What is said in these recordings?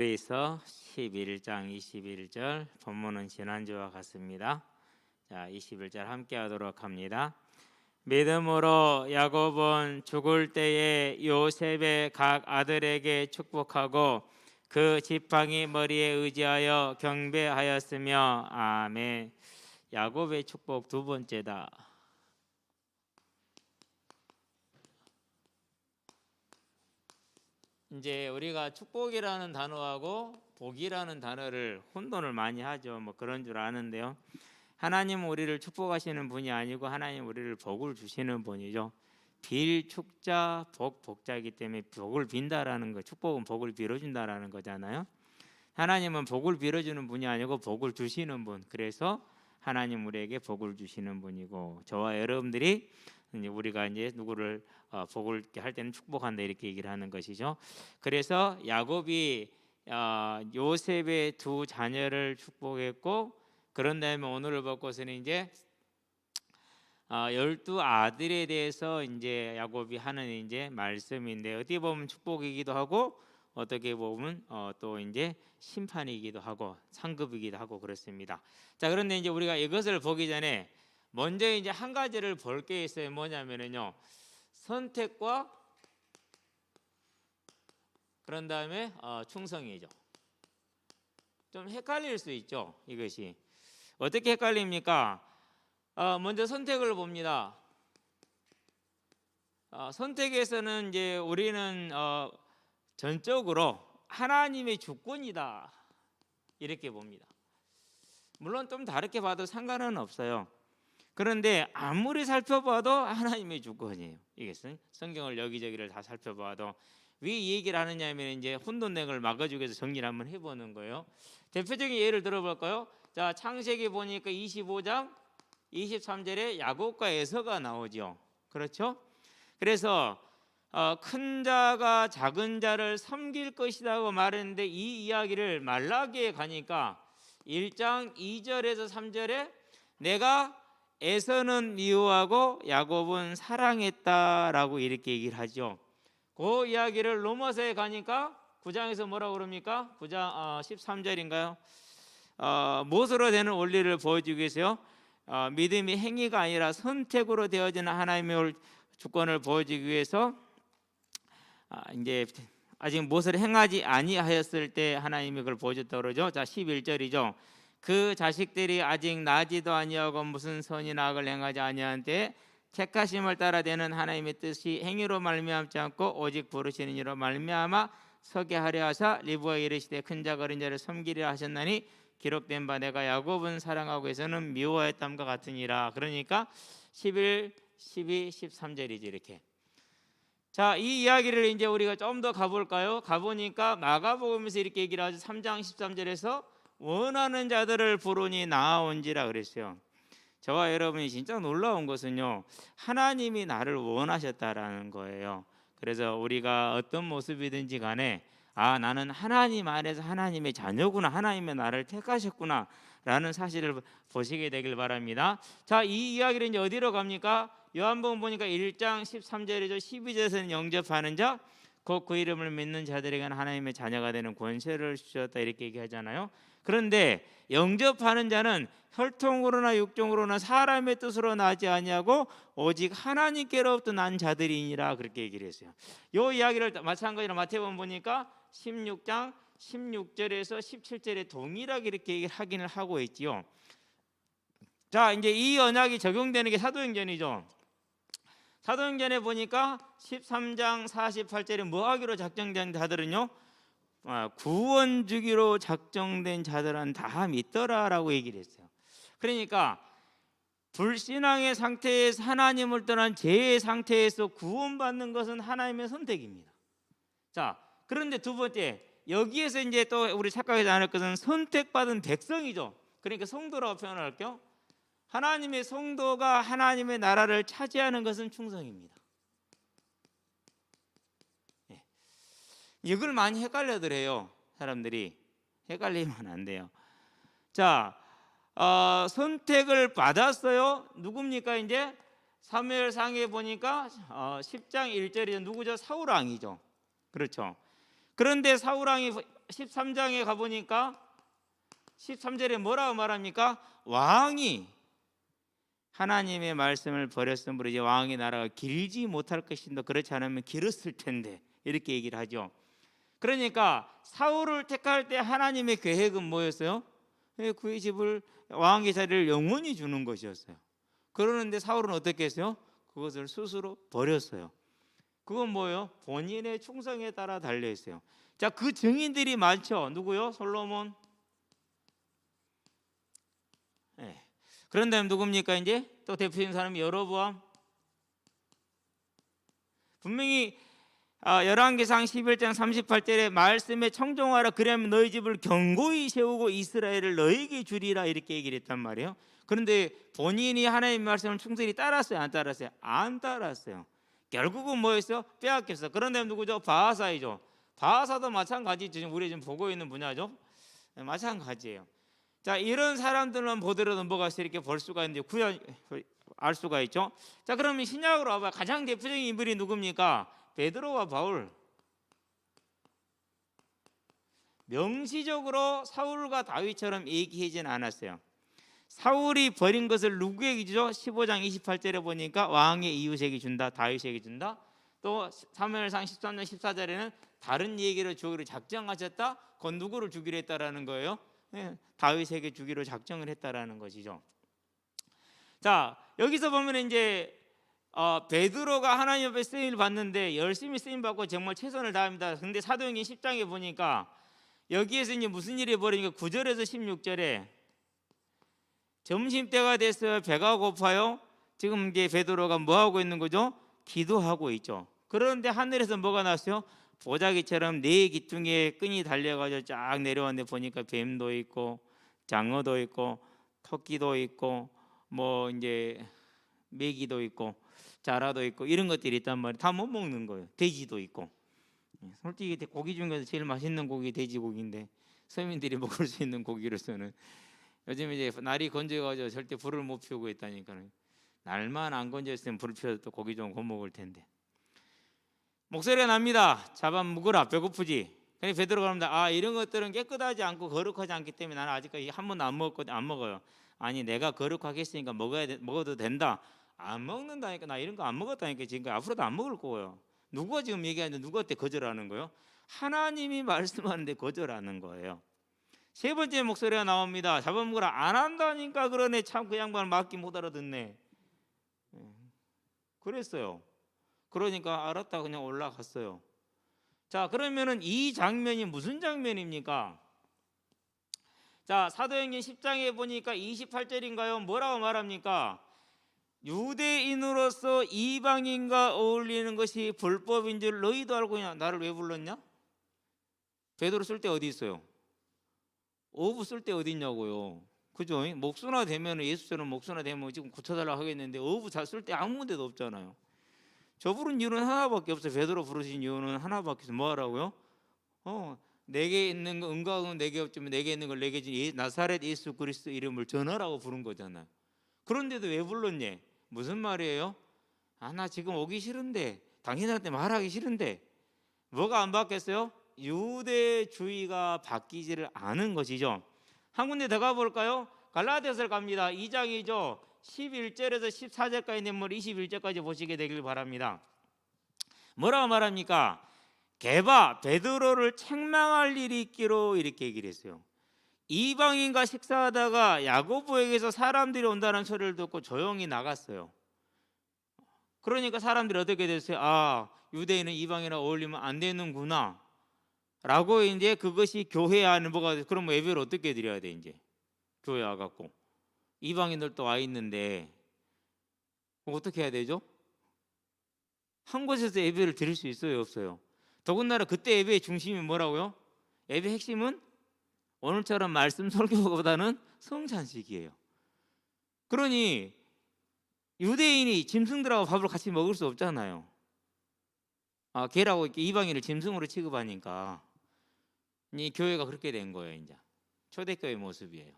그래서 11장 21절 본문은 지난주와 같습니다. 자, 21절 함께 하도록 합니다. 믿음으로 야곱은 죽을 때에 요셉의 각 아들에게 축복하고 그 지팡이 머리에 의지하여 경배하였으며. 아멘. 야곱의 축복 두 번째다. 이제 우리가 축복이라는 단어하고 복이라는 단어를 혼돈을 많이 하죠. 뭐 그런 줄 아는데요. 하나님은 우리를 축복하시는 분이 아니고 하나님 우리를 복을 주시는 분이죠. 빌 축자 복 복자이기 때문에 복을 빈다라는 거, 축복은 복을 빌어준다라는 거잖아요. 하나님은 복을 빌어주는 분이 아니고 복을 주시는 분. 그래서 하나님 우리에게 복을 주시는 분이고, 저와 여러분들이 우리가 이제 누구를 복을 할 때는 축복한다 이렇게 얘기를 하는 것이죠. 그래서 야곱이 요셉의 두 자녀를 축복했고, 그런 다음에 오늘을 보고서는 이제 12아들에 대해서 이제 야곱이 하는 이제 말씀인데, 어떻게 보면 축복이기도 하고 어떻게 보면 또 이제 심판이기도 하고 상급이기도 하고 그렇습니다. 자, 그런데 이제 우리가 이것을 보기 전에 먼저 이제 한 가지를 볼 게 있어요. 뭐냐면은요, 선택과 그런 다음에 충성이죠. 좀 헷갈릴 수 있죠. 이것이 어떻게 헷갈립니까? 먼저 선택을 봅니다. 선택에서는 이제 우리는 전적으로 하나님의 주권이다 이렇게 봅니다. 물론 좀 다르게 봐도 상관은 없어요. 그런데 아무리 살펴봐도 하나님의 주권이에요. 이게 성경을 여기저기를 다 살펴봐도 왜 이 얘기를 하느냐면 이제 혼돈된 걸 막아주기 위해서 정리를 한번 해보는 거예요. 대표적인 예를 들어볼까요? 자, 창세기 보니까 25장 23절에 야곱과 에서가 나오죠. 그렇죠? 그래서 큰 자가 작은 자를 섬길 것이라고 말했는데, 이 이야기를 말라기에 가니까 1장 2절에서 3절에 내가 에서는 미워하고 야곱은 사랑했다라고 이렇게 얘기를 하죠. 그 이야기를 로마서에 가니까 9장에서 뭐라고 그럽니까? 9장 13절인가요? 못으로 되는 원리를 보여주기 위해서요, 믿음이 행위가 아니라 선택으로 되어지는 하나님의 주권을 보여주기 위해서 이제 아직 무엇을 행하지 아니하였을 때 하나님이 그걸 보여줬다고 그러죠. 자, 11절이죠. 그 자식들이 아직 나지도 아니하고 무슨 선이나 악을 행하지 아니한 때 택하심을 따라 되는 하나님의 뜻이 행위로 말미암지 않고 오직 부르시는 이로 말미암아 서게 하려 하사 리브가 이르시되 큰 자가 어린 자를 섬기리라 하셨나니 기록된 바 내가 야곱은 사랑하고 에서는 미워했담과 같으니라. 그러니까 11, 12, 13절이지 이렇게. 자, 이 이야기를 이제 우리가 좀 더 가볼까요? 가보니까 마가복음에서 이렇게 얘기를 하죠. 3장 13절에서 원하는 자들을 부르니 나아온지라 그랬어요. 저와 여러분이 진짜 놀라운 것은요, 하나님이 나를 원하셨다라는 거예요. 그래서 우리가 어떤 모습이든지 간에 나는 하나님 안에서 하나님의 자녀구나, 하나님의 나를 택하셨구나 라는 사실을 보시게 되길 바랍니다. 자, 이 이야기를 이제 어디로 갑니까? 요한복음 보니까 1장 13절이죠. 12절에서는 영접하는 자, 곧 그 이름을 믿는 자들에게는 하나님의 자녀가 되는 권세를 주셨다 이렇게 얘기하잖아요. 그런데 영접하는 자는 혈통으로나 육종으로나 사람의 뜻으로 나지 아니하고 오직 하나님께로부터 난 자들이니라 그렇게 얘기를 했어요. 이 이야기를 마찬가지로 마태복음 보니까 16장 16절에서 17절에 동일하게 이렇게 얘기를 하기는 하고 있지요. 자, 이제 이 언약이 적용되는 게 사도행전이죠. 사도행전에 보니까 13장 48절에 뭐 하기로 작정된 자들은요, 구원 주기로 작정된 자들은 다 믿더라라고 얘기를 했어요. 그러니까 불신앙의 상태에서 하나님을 떠난 죄의 상태에서 구원받는 것은 하나님의 선택입니다. 자, 그런데 두 번째, 여기에서 이제 또 우리 착각하지 않을 것은 선택받은 백성이죠. 그러니까 성도라고 표현할게요. 하나님의 성도가 하나님의 나라를 차지하는 것은 충성입니다. 이걸 많이 헷갈려들 해요. 사람들이 헷갈리면 안 돼요. 자, 선택을 받았어요. 누굽니까? 이제 사무엘상에 보니까 10장 1절에 누구죠? 사울왕이죠. 그렇죠. 그런데 사울왕이 13장에 가보니까 13절에 뭐라고 말합니까? 왕이 하나님의 말씀을 버렸으므로 이제 왕의 나라가 길지 못할 것인데 그렇지 않으면 길었을 텐데 이렇게 얘기를 하죠. 그러니까 사울을 택할 때 하나님의 계획은 뭐였어요? 그의 집을 왕의 자리를 영원히 주는 것이었어요. 그러는데 사울은 어떻게 했어요? 그것을 스스로 버렸어요. 그건 뭐예요? 본인의 충성에 따라 달려 있어요. 자, 그 증인들이 많죠. 누구요? 솔로몬. 네. 그런 다음 누굽니까? 이제 또 대표적인 사람이 여로보암. 분명히 열왕기상 11장 38절에 말씀에 청종하라 그리하면 너희 집을 견고히 세우고 이스라엘을 너희에게 주리라 이렇게 얘기를 했단 말이에요. 그런데 본인이 하나님의 말씀을 충실히 따랐어요? 안 따랐어요? 안 따랐어요. 결국은 뭐였어요? 빼앗겼어. 그런 다음 누구죠? 바하사이죠. 바하사도 마찬가지죠. 우리 지금 보고 있는 분야죠. 마찬가지예요. 자, 이런 사람들만 보더라도 뭐가 이렇게 볼 수가 있는데 알 수가 있죠. 자, 그러면 신약으로 와봐. 가장 대표적인 인물이 누굽니까? 베드로와 바울. 명시적으로 사울과 다윗처럼 얘기하지는 않았어요. 사울이 버린 것을 누구에게 주죠? 15장 28절에 보니까 왕의 이웃에게 준다, 다윗에게 준다. 또 사무엘상 13장 14절에는 다른 얘기를 주기로 작정하셨다. 그건 누구를 주기로 했다라는 거예요? 다윗에게 주기로 작정을 했다라는 것이죠. 자, 여기서 보면 이제 베드로가 하나님 앞에 쓰임을 받는데 열심히 쓰임 받고 정말 최선을 다합니다. 근데 사도행전 10장에 보니까 여기에서 이제 무슨 일이 벌어지니까 9절에서 16절에 점심때가 됐어요. 배가 고파요. 지금 이제 베드로가 뭐 하고 있는 거죠? 기도하고 있죠. 그런데 하늘에서 뭐가 났어요? 보자기처럼 네 기둥에 끈이 달려가지고 쫙 내려왔는데 보니까 뱀도 있고 장어도 있고 토끼도 있고 뭐 이제 메기도 있고 자라도 있고 이런 것들이 있단 말이에요. 다 못 먹는 거예요. 돼지도 있고. 솔직히 고기 중에서 제일 맛있는 고기 돼지고기인데 서민들이 먹을 수 있는 고기로서는 요즘 이제 날이 건조해가지고 절대 불을 못 피우고 있다니까요. 날만 안 건조했으면 불 피워서 또 고기 좀 구워먹을 텐데. 목소리가 납니다. 잡아 먹으라. 배고프지. 근데 베드로가 합니다. 이런 것들은 깨끗하지 않고 거룩하지 않기 때문에 나는 아직까지 한 번도 안 먹었거든. 안 먹어요. 아니 내가 거룩하게 했으니까 먹어도 된다. 안 먹는다니까. 나 이런 거 안 먹었다니까. 지금 앞으로도 안 먹을 거예요. 누가 지금 얘기하는데 누구한테 거절하는 거예요? 하나님이 말씀하는데 거절하는 거예요. 세 번째 목소리가 나옵니다. 잡아먹으라. 안 한다니까 그러네. 참 그 양반 맞기 못 알아듣네. 그랬어요. 그러니까 알았다 그냥 올라갔어요. 자, 그러면은 이 장면이 무슨 장면입니까? 자, 사도행전 10장에 보니까 28절인가요? 뭐라고 말합니까? 유대인으로서 이방인과 어울리는 것이 불법인 줄 너희도 알고 있냐? 나를 왜 불렀냐? 베드로 쓸 때 어디 있어요? 어부 쓸 때 어디 있냐고요. 그죠? 목수나 되면 예수처럼 목수나 되면 지금 고쳐달라고 하겠는데 어부 쓸 때 아무 데도 없잖아요. 저 부른 이유는 하나밖에 없어요. 베드로 부르신 이유는 하나밖에 없어요. 뭐 하라고요? 내게 있는 거 은과은 내게 없지만 내게 있는 걸 내게 준 나사렛 예수 그리스도 이름을 전하라고 부른 거잖아요. 그런데도 왜 불렀니? 무슨 말이에요? 나 지금 오기 싫은데 당신한테 말하기 싫은데 뭐가 안 바뀌었어요? 유대주의가 바뀌지를 않은 것이죠. 한 군데 더 가볼까요? 갈라디아서를 갑니다. 2장이죠. 11절에서 14절까지 내용을 21절까지 보시게 되길 바랍니다. 뭐라고 말합니까? 게바 베드로를 책망할 일이 있기로 이렇게 얘기를 했어요. 이방인과 식사하다가 야고보에게서 사람들이 온다는 소리를 듣고 조용히 나갔어요. 그러니까 사람들이 어떻게 됐어요? 유대인은 이방인이랑 어울리면 안 되는구나 라고 이제 그것이 교회 안에 뭐가 그럼 예배를 어떻게 드려야 돼? 이제 교회 와갖고 이방인들도 와 있는데 어떻게 해야 되죠? 한 곳에서 예배를 드릴 수 있어요, 없어요? 더군다나 그때 예배의 중심이 뭐라고요? 예배 핵심은 오늘처럼 말씀 설교보다는 성찬식이에요. 그러니 유대인이 짐승들하고 밥을 같이 먹을 수 없잖아요. 걔라고 이렇게 이방인을 짐승으로 취급하니까 이 교회가 그렇게 된 거예요. 이제 초대교회 모습이에요.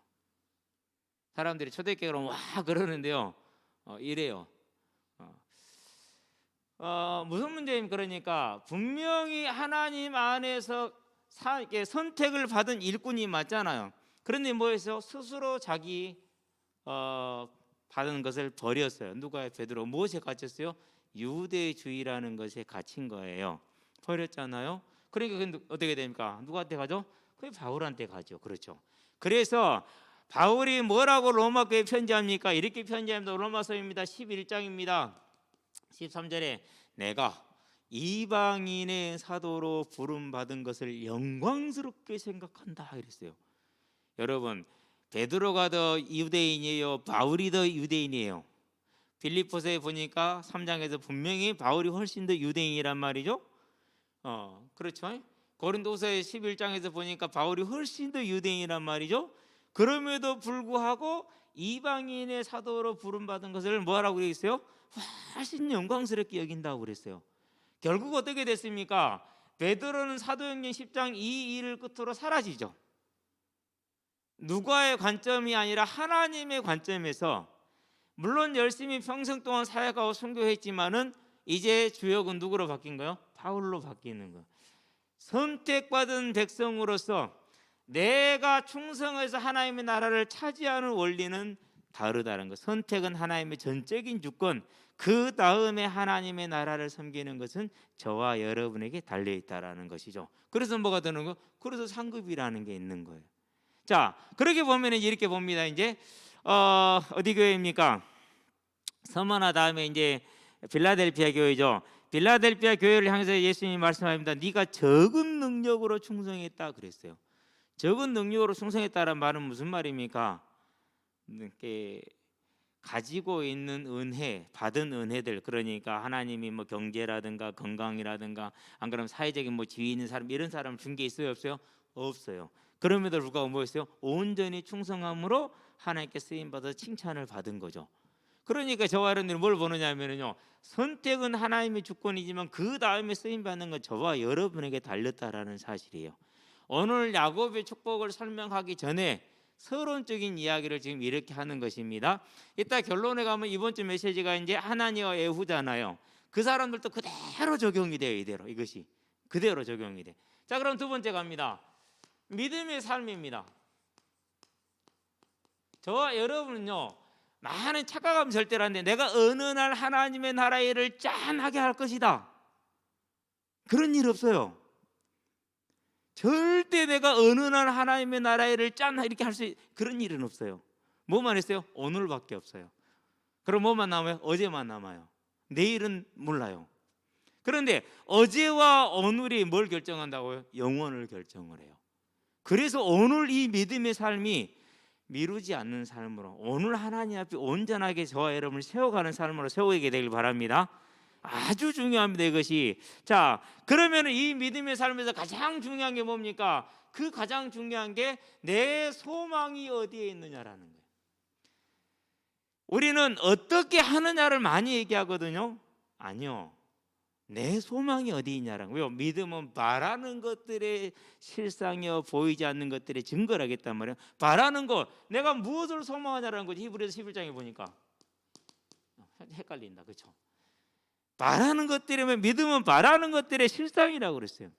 사람들이 초대교회로 와 그러는데요. 이래요. 무슨 문제입니까? 그러니까 분명히 하나님 안에서 이렇게 선택을 받은 일꾼이 맞잖아요. 그런데 뭐였어요? 스스로 자기 받은 것을 버렸어요. 누가요? 베드로. 무엇에 갇혔어요? 유대주의라는 것에 갇힌 거예요. 버렸잖아요. 그러니까 어떻게 됩니까? 누구한테 가죠? 그게 바울한테 가죠. 그렇죠. 그래서 바울이 뭐라고 로마 교회에 편지합니까? 이렇게 편지합니다. 로마서입니다. 11장입니다. 13절에 내가 이방인의 사도로 부름받은 것을 영광스럽게 생각한다 이랬어요. 여러분, 베드로가 더 유대인이에요? 바울이 더 유대인이에요? 빌립보서에 보니까 3장에서 분명히 바울이 훨씬 더 유대인이란 말이죠. 그렇죠. 고린도서의 11장에서 보니까 바울이 훨씬 더 유대인이란 말이죠. 그럼에도 불구하고 이방인의 사도로 부름받은 것을 뭐라고 그랬어요? 훨씬 영광스럽게 여긴다고 그랬어요. 결국 어떻게 됐습니까? 베드로는 사도행전 10장 2를 끝으로 사라지죠. 누가의 관점이 아니라 하나님의 관점에서, 물론 열심히 평생 동안 사역하고 순교했지만은 이제 주역은 누구로 바뀐 거예요? 바울로 바뀌는 거예요. 선택받은 백성으로서 내가 충성해서 하나님의 나라를 차지하는 원리는 다르다는 것. 선택은 하나님의 전적인 주권, 그 다음에 하나님의 나라를 섬기는 것은 저와 여러분에게 달려있다라는 것이죠. 그래서 뭐가 되는 거예요? 그래서 상급이라는 게 있는 거예요. 자, 그렇게 보면 이렇게 봅니다. 이제 어디 교회입니까? 서머나 다음에 이제 빌라델피아 교회죠. 빌라델피아 교회를 향해서 예수님이 말씀합니다. 네가 적은 능력으로 충성했다 그랬어요. 적은 능력으로 충성했다는 말은 무슨 말입니까? 가지고 있는 은혜, 받은 은혜들, 그러니까 하나님이 뭐 경제라든가 건강이라든가 안 그러면 사회적인 뭐 지위 있는 사람, 이런 사람 준 게 있어요, 없어요? 없어요. 그럼에도 불구하고 뭐였어요? 온전히 충성함으로 하나님께 쓰임 받아 칭찬을 받은 거죠. 그러니까 저와 여러분들이 뭘 보느냐면요, 선택은 하나님의 주권이지만 그 다음에 쓰임 받는 건 저와 여러분에게 달렸다라는 사실이에요. 오늘 야곱의 축복을 설명하기 전에 서론적인 이야기를 지금 이렇게 하는 것입니다. 이따 결론에 가면 이번 주 메시지가 이제 하나니와 에후잖아요. 그 사람들도 그대로 적용이 돼요. 이것이 그대로 적용이 돼. 자, 그럼 두 번째 갑니다. 믿음의 삶입니다. 저와 여러분은요, 많은 착각하면 절대로 안 돼. 내가 어느 날 하나님의 나라의 일을 짠하게 할 것이다, 그런 일 없어요. 절대 내가 어느 날 하나님의 나라의 일을 짠 이렇게 할 수 그런 일은 없어요. 뭐만 했어요? 오늘밖에 없어요. 그럼 뭐만 남아요? 어제만 남아요. 내일은 몰라요. 그런데 어제와 오늘이 뭘 결정한다고요? 영원을 결정을 해요. 그래서 오늘 이 믿음의 삶이 미루지 않는 삶으로, 오늘 하나님 앞에 온전하게 저와 여러분을 세워가는 삶으로 세우게 되길 바랍니다. 아주 중요합니다, 이것이. 자, 그러면 이 믿음의 삶에서 가장 중요한 게 뭡니까? 그 가장 중요한 게 내 소망이 어디에 있느냐라는 거예요. 우리는 어떻게 하느냐를 많이 얘기하거든요. 아니요, 내 소망이 어디 있냐라는 거예요. 믿음은 바라는 것들의 실상이요 보이지 않는 것들의 증거를 하겠단 말이에요. 바라는 것, 내가 무엇을 소망하냐라는 거지. 히브리서 11장에 보니까 헷갈린다, 그렇죠? 바라는 것들이면 믿음은 바라는 것들의 실상이라고 그랬어요.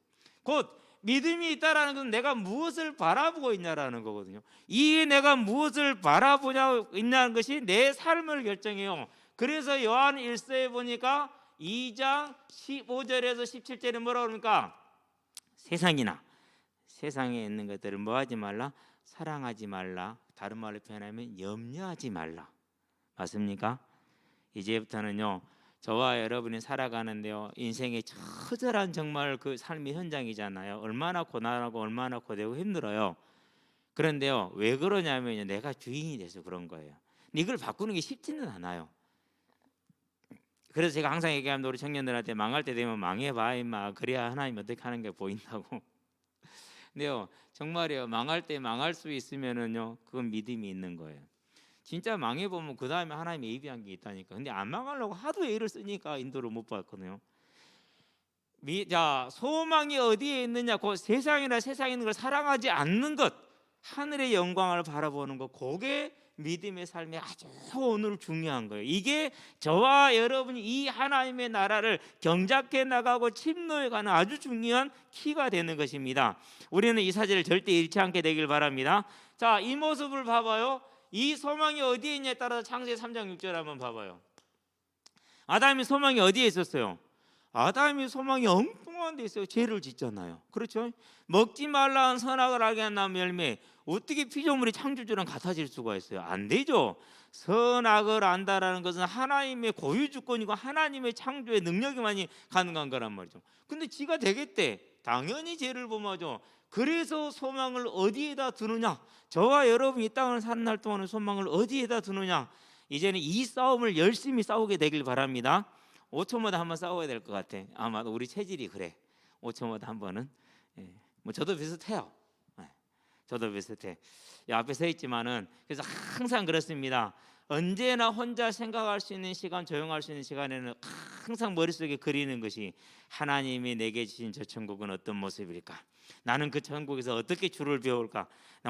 곧 믿음이 있다라는 것은 내가 무엇을 바라보고 있냐라는 거거든요. 이 내가 무엇을 바라보냐 있냐는 것이 내 삶을 결정해요. 그래서 요한 1서에 보니까 2장 15절에서 17절에 뭐라고 그러니까, 세상이나 세상에 있는 것들을 뭐하지 말라? 사랑하지 말라. 다른 말로 표현하면 염려하지 말라. 맞습니까? 이제부터는요, 저와 여러분이 살아가는데요, 인생의 처절한 정말 그 삶의 현장이잖아요. 얼마나 고난하고 얼마나 고되고 힘들어요. 그런데요, 왜 그러냐면요, 내가 주인이 돼서 그런 거예요. 이걸 바꾸는 게 쉽지는 않아요. 그래서 제가 항상 얘기합니다. 우리 청년들한테 망할 때 되면 망해봐 임마, 그래야 하나님 어떻게 하는 게 보인다고. 근데요, 정말이에요, 망할 때 망할 수 있으면은요, 그건 믿음이 있는 거예요. 진짜 망해보면 그 다음에 하나님이 예비한 게 있다니까. 근데 안 망하려고 하도 애를 쓰니까 인도를 못 받거든요. 자, 소망이 어디에 있느냐? 그 세상이나 세상에 있는 걸 사랑하지 않는 것, 하늘의 영광을 바라보는 것, 그게 믿음의 삶이 아주 오늘 중요한 거예요. 이게 저와 여러분이 이 하나님의 나라를 경작해 나가고 침노해 가는 아주 중요한 키가 되는 것입니다. 우리는 이 사실을 절대 잃지 않게 되길 바랍니다. 자, 이 모습을 봐봐요. 이 소망이 어디에 있냐에 따라서 창세기 3장 6절 한번 봐봐요. 아담이 소망이 어디에 있었어요? 아담이 소망이 엉뚱한 데 있어요. 죄를 짓잖아요. 그렇죠? 먹지 말라는 선악을 알게 한 나무 열매, 어떻게 피조물이 창조주랑 같아질 수가 있어요? 안 되죠. 선악을 안다라는 것은 하나님의 고유 주권이고 하나님의 창조의 능력이만이 가능한 거란 말이죠. 근데 지가 되겠대. 당연히 죄를 범하죠. 그래서 소망을 어디에다 두느냐? 저와 여러분이 이 땅을 사는 날 동안은 소망을 어디에다 두느냐? 이제는 이 싸움을 열심히 싸우게 되길 바랍니다. 5초마다 한번 싸워야 될 것 같아. 아마 우리 체질이 그래. 5초마다 한 번은. 뭐 저도 비슷해요. 저도 비슷해. 앞에 서 있지만은 그래서 항상 그렇습니다. 언제나 혼자 생각할 수 있는 시간, 조용할 수 있는 시간에는 항상 머릿속에 그리는 것이 하나님이 내게 주신 저 천국은 어떤 모습일까? 나는 그 천국에서 어떻게 주를 배울까?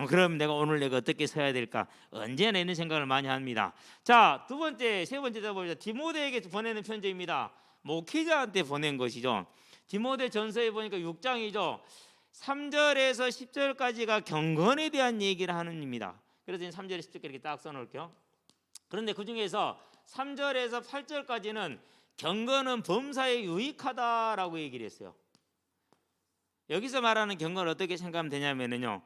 그럼 내가 오늘 내가 어떻게 서야 될까? 언제나 이런 생각을 많이 합니다. 자, 두 번째, 세 번째 보자. 디모데에게 보내는 편지입니다. 목회자한테 보낸 것이죠. 디모데 전서에 보니까 6장이죠. 3절에서 10절까지가 경건에 대한 얘기를 하는 입니다. 그래서 3절에 10절까지 이렇게 딱 써놓을게요. 그런데 그 중에서 3절에서 8절까지는 경건은 범사에 유익하다라고 얘기를 했어요. 여기서 말하는 경건을 어떻게 생각하면 되냐면요,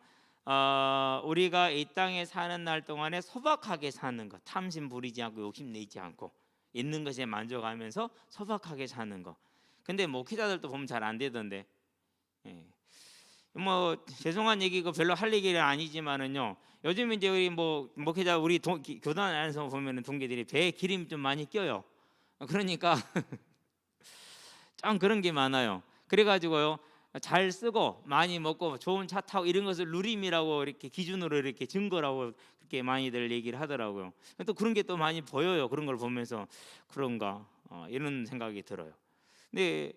우리가 이 땅에 사는 날 동안에 소박하게 사는 것, 탐심 부리지 않고 욕심 내지 않고 있는 것에 만족하면서 소박하게 사는 것. 근데 목회자들도 보면 잘 안 되던데. 뭐 죄송한 얘기고 별로 할 얘기는 아니지만은요, 요즘 이제 우리 뭐 목회자 우리 교단 안에서 보면은 동기들이 배에 기름이 좀 많이 껴요. 그러니까 좀 그런 게 많아요. 그래가지고요, 잘 쓰고 많이 먹고 좋은 차 타고 이런 것을 누림이라고 이렇게 기준으로 이렇게 증거라고 그렇게 많이들 얘기를 하더라고요. 또 그런 게 또 많이 보여요. 그런 걸 보면서 그런가 이런 생각이 들어요. 근데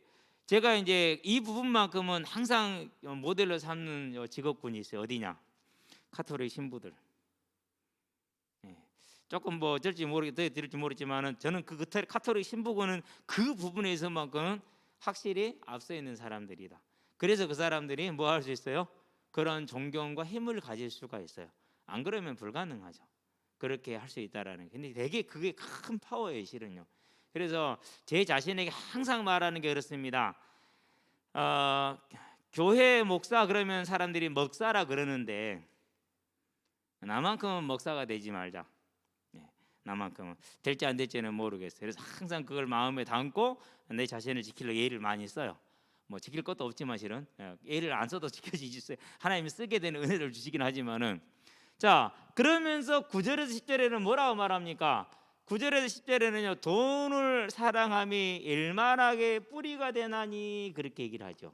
제가 이제 이 부분만큼은 항상 모델로 삼는 직업군이 있어요. 어디냐? 카톨릭 신부들. 조금 뭐 어쩔지 들을지 모르지만은 저는 그 카톨릭 신부군은 그 부분에서만큼은 확실히 앞서 있는 사람들이다. 그래서 그 사람들이 뭐 할 수 있어요? 그런 존경과 힘을 가질 수가 있어요. 안 그러면 불가능하죠. 그렇게 할 수 있다라는 게. 근데 되게 그게 큰 파워예요, 실은요. 그래서 제 자신에게 항상 말하는 게 그렇습니다. 교회 목사 그러면 사람들이 먹사라 그러는데 나만큼은 먹사가 되지 말자. 나만큼은 될지 안 될지는 모르겠어요. 그래서 항상 그걸 마음에 담고 내 자신을 지키려고 예를 많이 써요. 뭐 지킬 것도 없지만 실은 예를 안 써도 지켜지지. 하나님이 쓰게 되는 은혜를 주시긴 하지만은, 자, 그러면서 9절에서 10절에는 뭐라고 말합니까? 9절에서 10절에는요, 돈을 사랑함이 일만하게 뿌리가 되나니 그렇게 얘기를 하죠.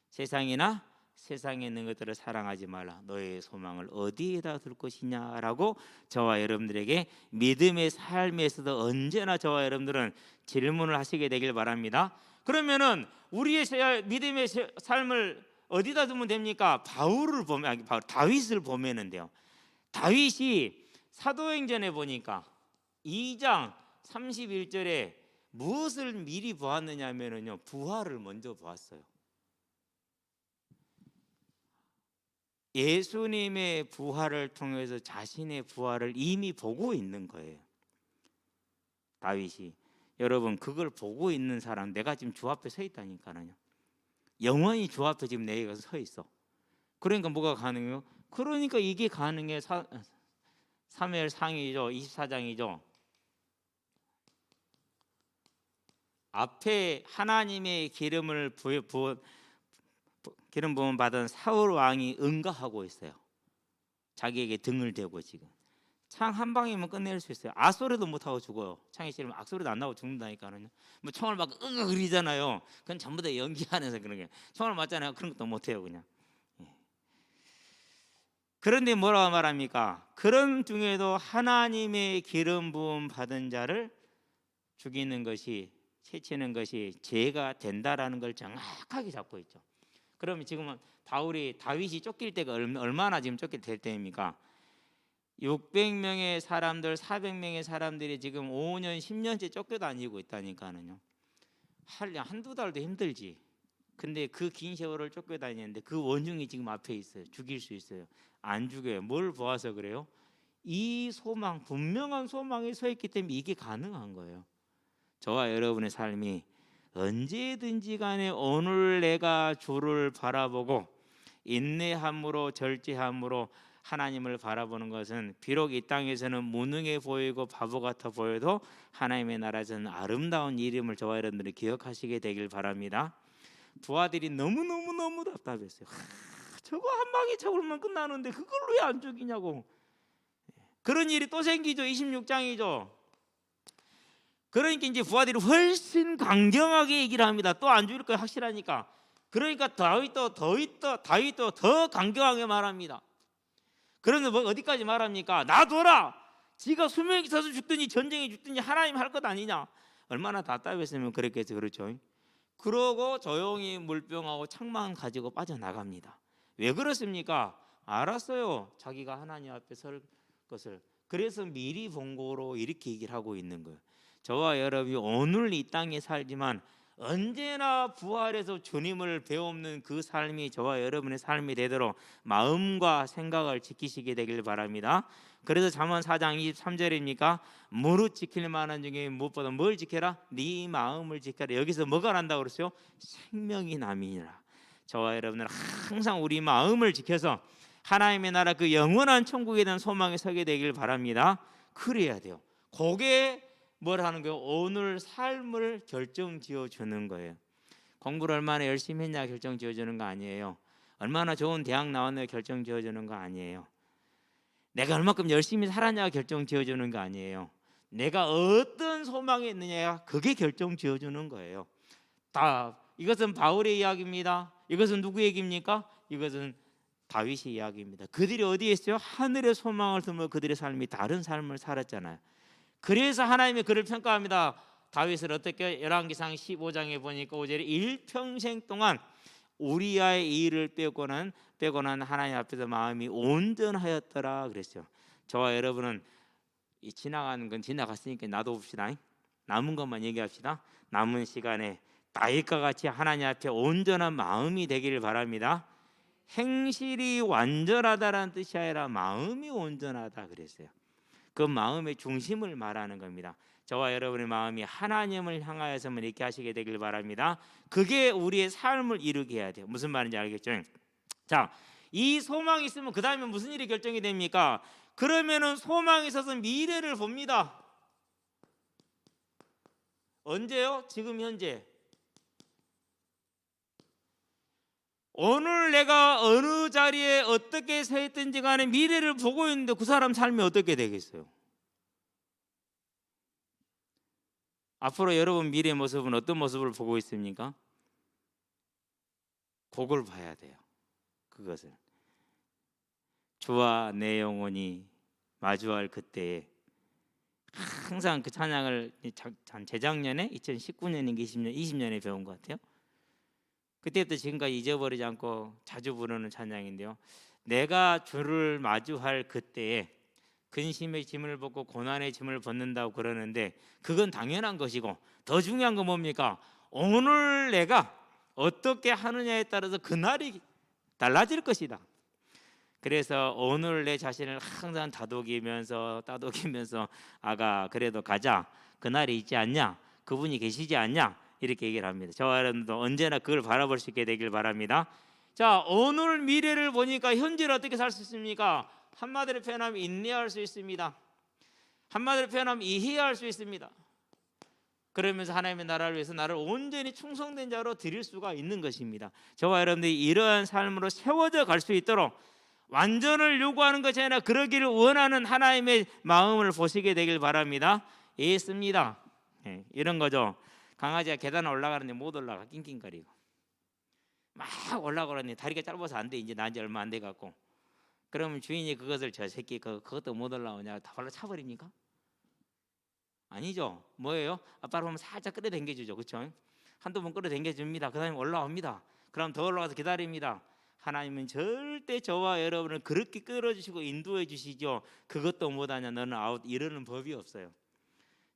세상이나 세상에 있는 것들을 사랑하지 말라. 너의 소망을 어디에다 둘 것이냐라고 저와 여러분들에게 믿음의 삶에서도 언제나 저와 여러분들은 질문을 하시게 되길 바랍니다. 그러면은 우리의 믿음의 삶을 어디다 두면 됩니까? 다윗을 보면은 돼요. 다윗이 사도행전에 보니까 2장 31절에 무엇을 미리 보았느냐면은요, 부활을 먼저 보았어요. 예수님의 부활을 통해서 자신의 부활을 이미 보고 있는 거예요. 다윗이. 여러분, 그걸 보고 있는 사람, 내가 지금 주 앞에 서 있다니까요. 영원히 주 앞에 지금 내가 서 있어. 그러니까 뭐가 가능해요? 그러니까 이게 가능해. 사무엘 상이죠. 24장이죠. 앞에 하나님의 기름을 기름 부음 받은 사울 왕이 응가하고 있어요. 자기에게 등을 대고 지금 창 한 방이면 끝낼 수 있어요. 아소리도 못하고 죽어요. 창이 싫으면 악소리도 안 나고 죽는다니까요. 뭐 총을 막 그리잖아요. 그건 전부 다 연기하면서 그런 게. 총을 맞잖아요. 그런 것도 못해요 그냥. 그런데 뭐라고 말합니까? 그런 중에도 하나님의 기름 부음 받은 자를 죽이는 것이, 해치는 것이 죄가 된다라는 걸 정확하게 잡고 있죠. 그러면 지금은 다윗이 쫓길 때가 얼마나 지금 쫓길 때입니까? 600명의 사람들, 400명의 사람들이 지금 5년, 10년째 쫓겨다니고 있다니까는요. 한두 달도 힘들지. 근데 그 긴 세월을 쫓겨다니는데 그 원흉이 지금 앞에 있어요. 죽일 수 있어요. 안 죽여요. 뭘 보아서 그래요? 이 소망, 분명한 소망이 서 있기 때문에 이게 가능한 거예요. 저와 여러분의 삶이 언제든지 간에 오늘 내가 주를 바라보고 인내함으로 절제함으로 하나님을 바라보는 것은 비록 이 땅에서는 무능해 보이고 바보 같아 보여도 하나님의 나라에서는 아름다운 이름을 저와 여러분들이 기억하시게 되길 바랍니다. 부하들이 너무 답답했어요. 저거 한 방에 잡으면 끝나는데 그걸 왜 안 죽이냐고. 그런 일이 또 생기죠. 26장이죠. 그러니까 이제 부하들이 훨씬 강경하게 얘기를 합니다. 또 안 죽일 거야 확실하니까. 그러니까 다윗도 더 강경하게 말합니다. 그러면 뭐 어디까지 말합니까? 놔둬라. 지가 수명이 있어서 죽든지 전쟁에 죽든지 하나님 할 것 아니냐. 얼마나 답답했으면 그랬겠죠. 그렇죠. 그러고 조용히 물병하고 창만 가지고 빠져나갑니다. 왜 그렇습니까? 알았어요. 자기가 하나님 앞에 설 것을. 그래서 미리 본고로 이렇게 얘기를 하고 있는 거예요. 저와 여러분이 오늘 이 땅에 살지만 언제나 부활해서 주님을 배우는 그 삶이 저와 여러분의 삶이 되도록 마음과 생각을 지키시게 되길 바랍니다. 그래서 잠언 4장 23절입니까? 무릇 지킬 만한 중에 무엇보다 뭘 지켜라? 네 마음을 지켜라. 여기서 뭐가 난다고 그랬어요? 생명이 남이니라. 저와 여러분은 항상 우리 마음을 지켜서 하나님의 나라 그 영원한 천국에 대한 소망에 서게 되길 바랍니다. 그래야 돼요. 그게 뭘 하는 거예요? 오늘 삶을 결정지어 주는 거예요. 공부를 얼마나 열심히 했냐 결정지어 주는 거 아니에요. 얼마나 좋은 대학 나왔냐 결정지어 주는 거 아니에요. 내가 얼마큼 열심히 살았냐가 결정지어 주는 거 아니에요. 내가 어떤 소망이 있느냐가 그게 결정지어 주는 거예요. 다 이것은 바울의 이야기입니다. 이것은 누구 얘기입니까? 이것은 다윗의 이야기입니다. 그들이 어디에 있어요? 하늘의 소망을 두며 그들의 삶이 다른 삶을 살았잖아요. 그래서 하나님이 그를 평가합니다. 다윗을 어떻게 열왕기상 15장에 보니까 5절에 일평생 동안 우리아의 일을 빼고는 하나님 앞에서 마음이 온전하였더라 그랬어요. 저와 여러분은 이 지나가는 건 지나갔으니까 놔둬봅시다. 남은 것만 얘기합시다. 남은 시간에 다윗과 같이 하나님 앞에 온전한 마음이 되기를 바랍니다. 행실이 완전하다라는 뜻이 아니라 마음이 온전하다 그랬어요. 그 마음의 중심을 말하는 겁니다. 저와 여러분의 마음이 하나님을 향하여서만 이렇게 하시게 되길 바랍니다. 그게 우리의 삶을 이루게 해야 돼요. 무슨 말인지 알겠죠? 자, 이 소망이 있으면 그 다음에 무슨 일이 결정이 됩니까? 그러면은 소망이 있어서 미래를 봅니다. 언제요? 지금 현재. 오늘 내가 어느 자리에 어떻게 서 있든지 간에 미래를 보고 있는데 그 사람 삶이 어떻게 되겠어요? 앞으로 여러분 미래의 모습은 어떤 모습을 보고 있습니까? 그걸 봐야 돼요. 그것을 주와 내 영혼이 마주할 그때에 항상 그 찬양을 재작년에 2019년인가 20년에 배운 것 같아요. 그때부터 지금까지 잊어버리지 않고 자주 부르는 찬양인데요. 내가 주를 마주할 그때에 근심의 짐을 벗고 고난의 짐을 벗는다고 그러는데 그건 당연한 것이고 더 중요한 건 뭡니까? 오늘 내가 어떻게 하느냐에 따라서 그날이 달라질 것이다. 그래서 오늘 내 자신을 항상 따독이면서 아가 그래도 가자. 그날이 있지 않냐? 그분이 계시지 않냐? 이렇게 얘기를 합니다. 저와 여러분도 언제나 그걸 바라볼 수 있게 되길 바랍니다. 자, 오늘 미래를 보니까 현재를 어떻게 살 수 있습니까? 한마디로 표현하면 인내할 수 있습니다. 한마디로 표현하면 이해할 수 있습니다. 그러면서 하나님의 나라를 위해서 나를 온전히 충성된 자로 드릴 수가 있는 것입니다. 저와 여러분들이 이러한 삶으로 세워져 갈 수 있도록 완전을 요구하는 것이 아니라 그러기를 원하는 하나님의 마음을 보시게 되길 바랍니다. 이해했습니다. 네, 이런 거죠. 강아지가 계단을 올라가는데 못 올라가 낑낑거리고 막 올라가려니 다리가 짧아서 안 돼. 이제 난 지 얼마 안 돼 갖고 그러면 주인이 그것을 저 새끼 그것도 못 올라오냐 다 발로 차버립니까? 아니죠. 뭐예요? 아빠를 보면 살짝 끌어당겨주죠. 그렇죠? 한두 번 끌어당겨줍니다. 그 다음에 올라옵니다. 그럼 더 올라가서 기다립니다. 하나님은 절대 저와 여러분을 그렇게 끌어주시고 인도해 주시죠. 그것도 못하냐 너는 아웃 이러는 법이 없어요.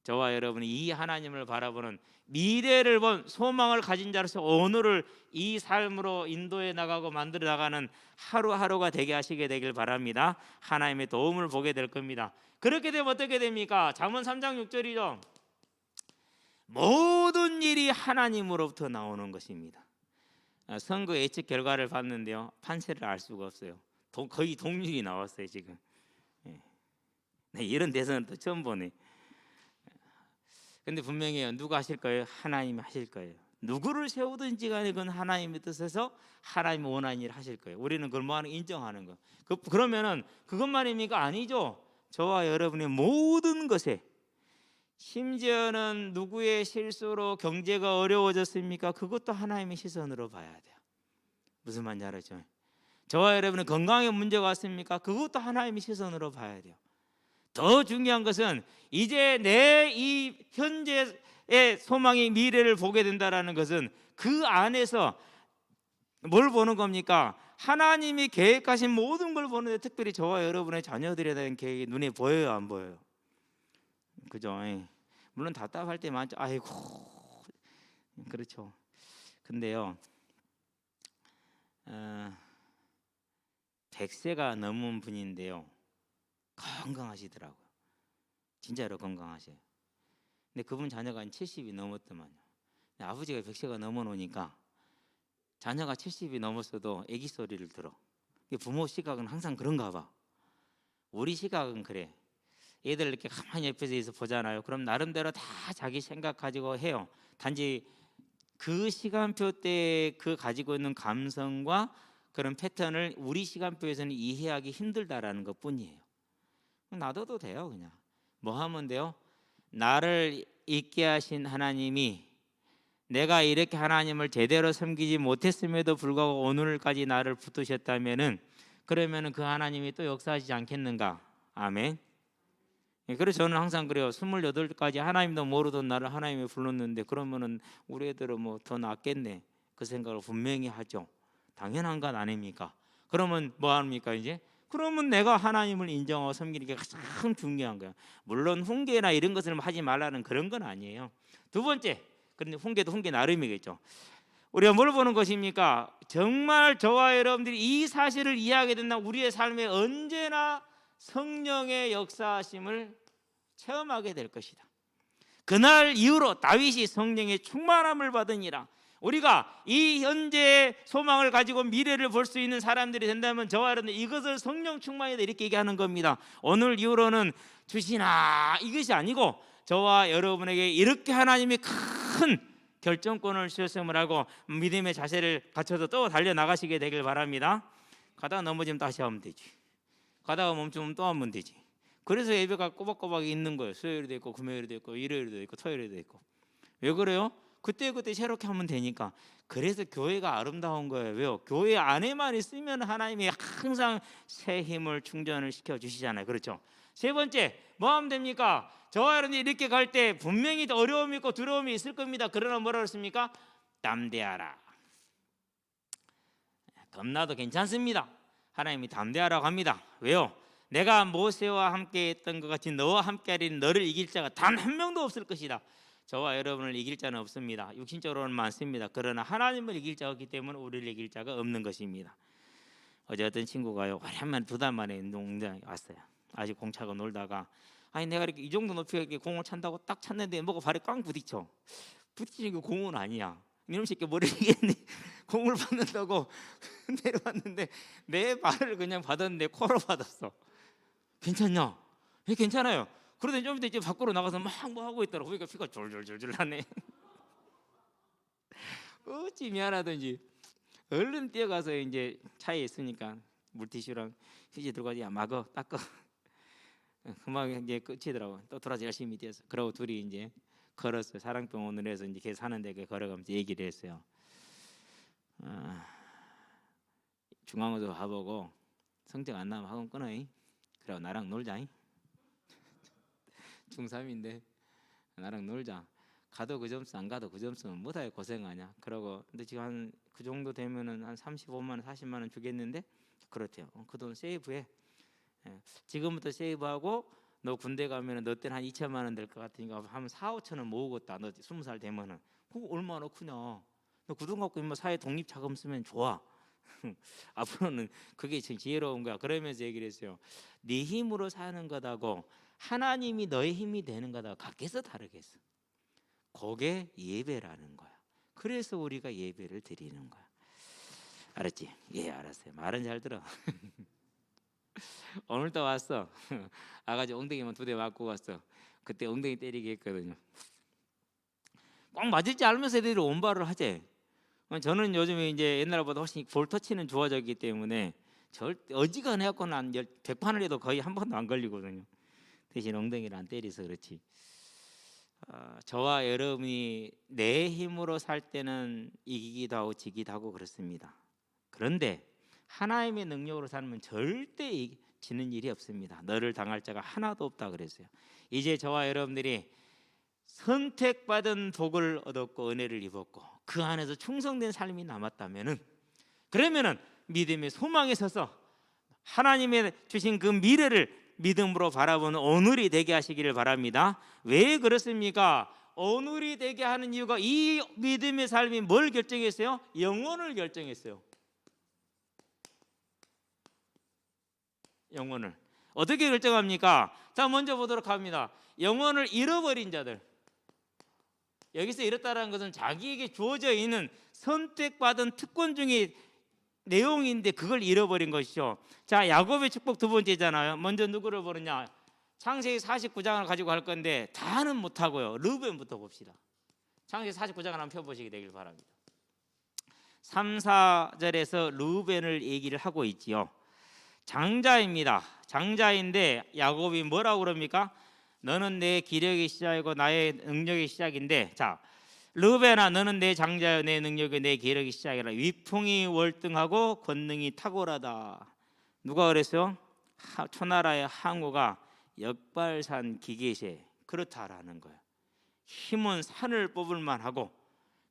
저와 여러분이 이 하나님을 바라보는 미래를 본 소망을 가진 자로서 오늘을 이 삶으로 인도해 나가고 만들어 나가는 하루하루가 되게 하시게 되길 바랍니다. 하나님의 도움을 보게 될 겁니다. 그렇게 되면 어떻게 됩니까? 잠언 3장 6절이죠. 모든 일이 하나님으로부터 나오는 것입니다. 선거 예측 결과를 봤는데요, 판세를 알 수가 없어요. 거의 동률이 나왔어요 지금. 네, 이런 대선은 또 처음 보네. 근데 분명히 누가 하실 거예요? 하나님이 하실 거예요. 누구를 세우든지 간에 그건 하나님의 뜻에서 하나님의 원하는 일을 하실 거예요. 우리는 그걸 뭐하는 인정하는 거. 그러면은 그것만입니까? 아니죠. 저와 여러분의 모든 것에, 심지어는 누구의 실수로 경제가 어려워졌습니까? 그것도 하나님의 시선으로 봐야 돼요. 무슨 말인지 알았죠? 저와 여러분의 건강에 문제가 왔습니까? 그것도 하나님의 시선으로 봐야 돼요. 더 중요한 것은 이제 내 이 현재의 소망의 미래를 보게 된다라는 것은 그 안에서 뭘 보는 겁니까? 하나님이 계획하신 모든 걸 보는데, 특별히 저와 여러분의 자녀들에 대한 계획이 눈에 보여요, 안 보여요? 그죠? 물론 답답할 때 많죠. 아이고, 그렇죠. 근데요, 100세가 넘은 분인데요, 건강하시더라고요. 진짜로 건강하셔요. 근데 그분 자녀가 70이 넘었더만요. 아버지가 100세가 넘어놓으니까 자녀가 70이 넘었어도 아기 소리를 들어. 부모 시각은 항상 그런가 봐. 우리 시각은 그래. 애들 이렇게 가만히 옆에서 보잖아요. 그럼 나름대로 다 자기 생각 가지고 해요. 단지 그 시간표 때 그 가지고 있는 감성과 그런 패턴을 우리 시간표에서는 이해하기 힘들다라는 것 뿐이에요. 놔둬도 돼요. 그냥 뭐 하면 돼요? 나를 있게 하신 하나님이, 내가 이렇게 하나님을 제대로 섬기지 못했음에도 불구하고 오늘까지 나를 붙드셨다면은, 그러면은 그 하나님이 또 역사하시지 않겠는가? 아멘. 그래서 저는 항상 그래요. 28까지 하나님도 모르던 나를 하나님이 불렀는데, 그러면은 우리 애들은 뭐 더 낫겠네, 그 생각을 분명히 하죠. 당연한 것 아닙니까? 그러면 뭐 합니까 이제? 그러면 내가 하나님을 인정하고 섬기는 게 가장 중요한 거예요. 물론 훈계나 이런 것을 하지 말라는 그런 건 아니에요. 두 번째, 그런데 훈계도 훈계 나름이겠죠. 우리가 뭘 보는 것입니까? 정말 저와 여러분들이 이 사실을 이해하게 된다면 우리의 삶에 언제나 성령의 역사하심을 체험하게 될 것이다. 그날 이후로 다윗이 성령의 충만함을 받으니라. 우리가 이 현재의 소망을 가지고 미래를 볼 수 있는 사람들이 된다면 저와 여러분 이것을 성령 충만이다 이렇게 얘기하는 겁니다. 오늘 이후로는 주시나 이것이 아니고 저와 여러분에게 이렇게 하나님이 큰 결정권을 주셨음을 알고 믿음의 자세를 갖춰서 또 달려나가시게 되길 바랍니다. 가다가 넘어지면 다시 하면 되지. 가다가 멈추면 또 하면 되지. 그래서 예배가 꼬박꼬박 있는 거예요. 수요일도 있고 금요일도 있고 일요일도 있고 토요일도 있고. 왜 그래요? 그때그때 새롭게 하면 되니까. 그래서 교회가 아름다운 거예요. 왜요? 교회 안에만 있으면 하나님이 항상 새 힘을 충전을 시켜주시잖아요. 그렇죠? 세 번째, 뭐 하면 됩니까? 저와 여러분이 이렇게 갈 때 분명히 어려움이 있고 두려움이 있을 겁니다. 그러나 뭐라 그랬습니까? 담대하라. 겁나도 괜찮습니다. 하나님이 담대하라고 합니다. 왜요? 내가 모세와 함께 했던 것 같이 너와 함께 하리니 너를 이길 자가 단 한 명도 없을 것이다. 저와 여러분을 이길 자는 없습니다. 육신적으로는 많습니다. 그러나 하나님을 이길 자가 없기 때문에 우리를 이길 자가 없는 것입니다. 어제 어떤 친구가요, 오랜만에 2달 만에 농장에 왔어요. 아직 공 차고 놀다가, 아니 내가 이렇게 이 정도 높이가 이렇게 공을 찬다고 딱 찼는데 뭐가 발에 꽝 부딪혀. 부딪히는 게 공은 아니야. 이놈 새끼 머리를 이겼네. 공을 받는다고 내려왔는데 내 발을 그냥 받았는데 코로 받았어. 괜찮냐? 괜찮아요. 그러더니 좀 이제 밖으로 나가서 막 뭐 하고 있더라고. 그러니까 피가 졸졸졸졸 나네. 어찌 미안하든지 얼른 뛰어가서 이제 차에 있으니까 물티슈랑 휴지 들고 가지. 막어 닦어. 금방 이제 끝이더라고. 또 돌아서 열심히 뛰어서. 그러고 둘이 이제 걸었어요. 사랑병원에서 이제 걔 사는데 걸어가면서 얘기를 했어요. 중앙에서 가보고 성적 안 나면 학원 끊어잉. 그래 나랑 놀자잉. 중3인데 나랑 놀자. 가도 그 점수 안 가도 그 점수는 뭐다 고생하냐. 그러고 근데 지금 한 그 정도 되면은 한 35만 원, 40만 원 주겠는데 그렇대요. 그 돈 세이브해. 예. 지금부터 세이브하고 너 군대 가면은 너 때는 한 2천만 원 될 것 같으니까 한 4, 5천 원 모으겠다. 너 20살 되면은 그거 얼마나 크냐. 너 그 돈 갖고 뭐 사회 독립 자금 쓰면 좋아. 앞으로는 그게 지금 지혜로운 거야. 그러면서 얘기를 했어요. 네 힘으로 사는 것하고 하나님이 너의 힘이 되는 것하고 각께서 다르겠어. 그게 예배라는 거야. 그래서 우리가 예배를 드리는 거야. 알았지? 예, 알았어요. 말은 잘 들어. 오늘도 왔어. 아가씨 엉덩이만 2대 맞고 왔어. 그때 엉덩이 때리게 했거든요. 꼭 맞을지 알면서 애들이 온발을 하지. 저는 요즘에 이제 옛날보다 훨씬 볼 터치는 좋아졌기 때문에 절대 어지간해 갖고는 한 100판을 해도 거의 한 번도 안 걸리거든요. 대신 엉덩이를 안 때려서 그렇지. 저와 여러분이 내 힘으로 살 때는 이기기도 하고 지기도 하고 그렇습니다. 그런데 하나님의 능력으로 살면 절대 지는 일이 없습니다. 너를 당할 자가 하나도 없다 그랬어요. 이제 저와 여러분들이 선택받은 복을 얻었고 은혜를 입었고 그 안에서 충성된 삶이 남았다면은 그러면은 믿음의 소망에 서서 하나님의 주신 그 미래를 믿음으로 바라보는 오늘이 되게 하시기를 바랍니다. 왜 그렇습니까? 오늘이 되게 하는 이유가 이 믿음의 삶이 뭘 결정했어요? 영혼을 결정했어요. 영혼을 어떻게 결정합니까? 자, 먼저 보도록 합니다. 영혼을 잃어버린 자들. 여기서 잃었다는 것은 자기에게 주어져 있는 선택받은 특권 중에 내용인데 그걸 잃어버린 것이죠. 자, 야곱의 축복 2번째잖아요. 먼저 누구를 보느냐? 창세기 49장을 가지고 할 건데 다는 못하고요. 르우벤부터 봅시다. 창세기 49장을 한번 펴보시게 되길 바랍니다. 3, 4절에서 르우벤을 얘기를 하고 있지요. 장자입니다. 장자인데 야곱이 뭐라고 그럽니까? 너는 내 기력의 시작이고 나의 능력의 시작인데, 자, 르우벤아 너는 내 장자여 내 능력이 내 기력의 시작이라. 위풍이 월등하고 권능이 탁월하다. 누가 그랬어요? 초나라의 항우가 역발산 기계세 그렇다라는 거예요. 힘은 산을 뽑을 만하고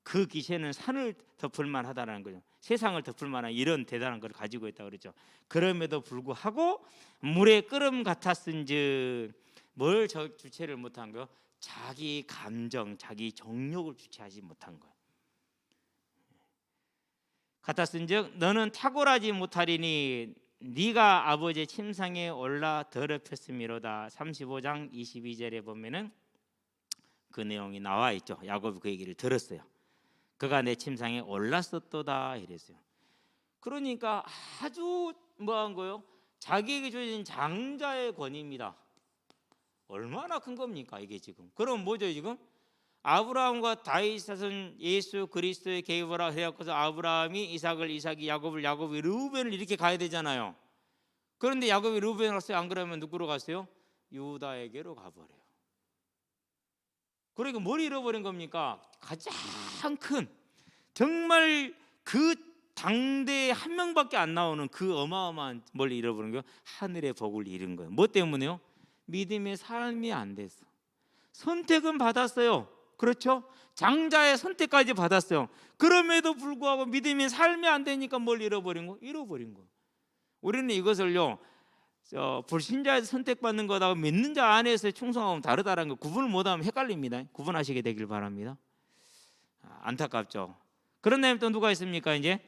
그 기세는 산을 덮을 만하다라는 거죠. 세상을 덮을 만한 이런 대단한 걸 가지고 있다고 그랬죠. 그럼에도 불구하고 물의 끓음 같았은즉 뭘 주체를 못한 거요? 자기 감정, 자기 정욕을 주체하지 못한 거예요. 같았은즉 너는 탁월하지 못하리니 네가 아버지의 침상에 올라 더럽혔음이로다. 35장 22절에 보면은 그 내용이 나와 있죠. 야곱이 그 얘기를 들었어요. 그가 내 침상에 올랐었도다 이랬어요. 그러니까 아주 뭐한 거요? 자기에게 주어진 장자의 권위입니다. 얼마나 큰 겁니까 이게 지금? 그럼 뭐죠 지금? 아브라함과 다윗 자손 예수 그리스도의 계보라 해갖고서 아브라함이 이삭을, 이삭이 야곱을, 야곱이 르우벤을 이렇게 가야 되잖아요. 그런데 야곱이 르우벤을 갔어요. 안 그러면 누구로 갔어요? 유다에게로 가버려요. 그러니까 뭘 잃어버린 겁니까? 가장 큰, 정말 그 당대에 한 명밖에 안 나오는 그 어마어마한 뭘 잃어버린 거예요? 하늘의 복을 잃은 거예요. 뭐 때문에요? 믿음의 삶이 안 됐어. 선택은 받았어요. 그렇죠? 장자의 선택까지 받았어요. 그럼에도 불구하고 믿음의 삶이 안 되니까 뭘 잃어버린 거? 잃어버린 거. 우리는 이것을요, 불신자에서 선택받는 것하고 믿는 자 안에서의 충성함은 다르다는 거 구분을 못하면 헷갈립니다. 구분하시게 되길 바랍니다. 안타깝죠. 그런 다음에 또 누가 있습니까? 이제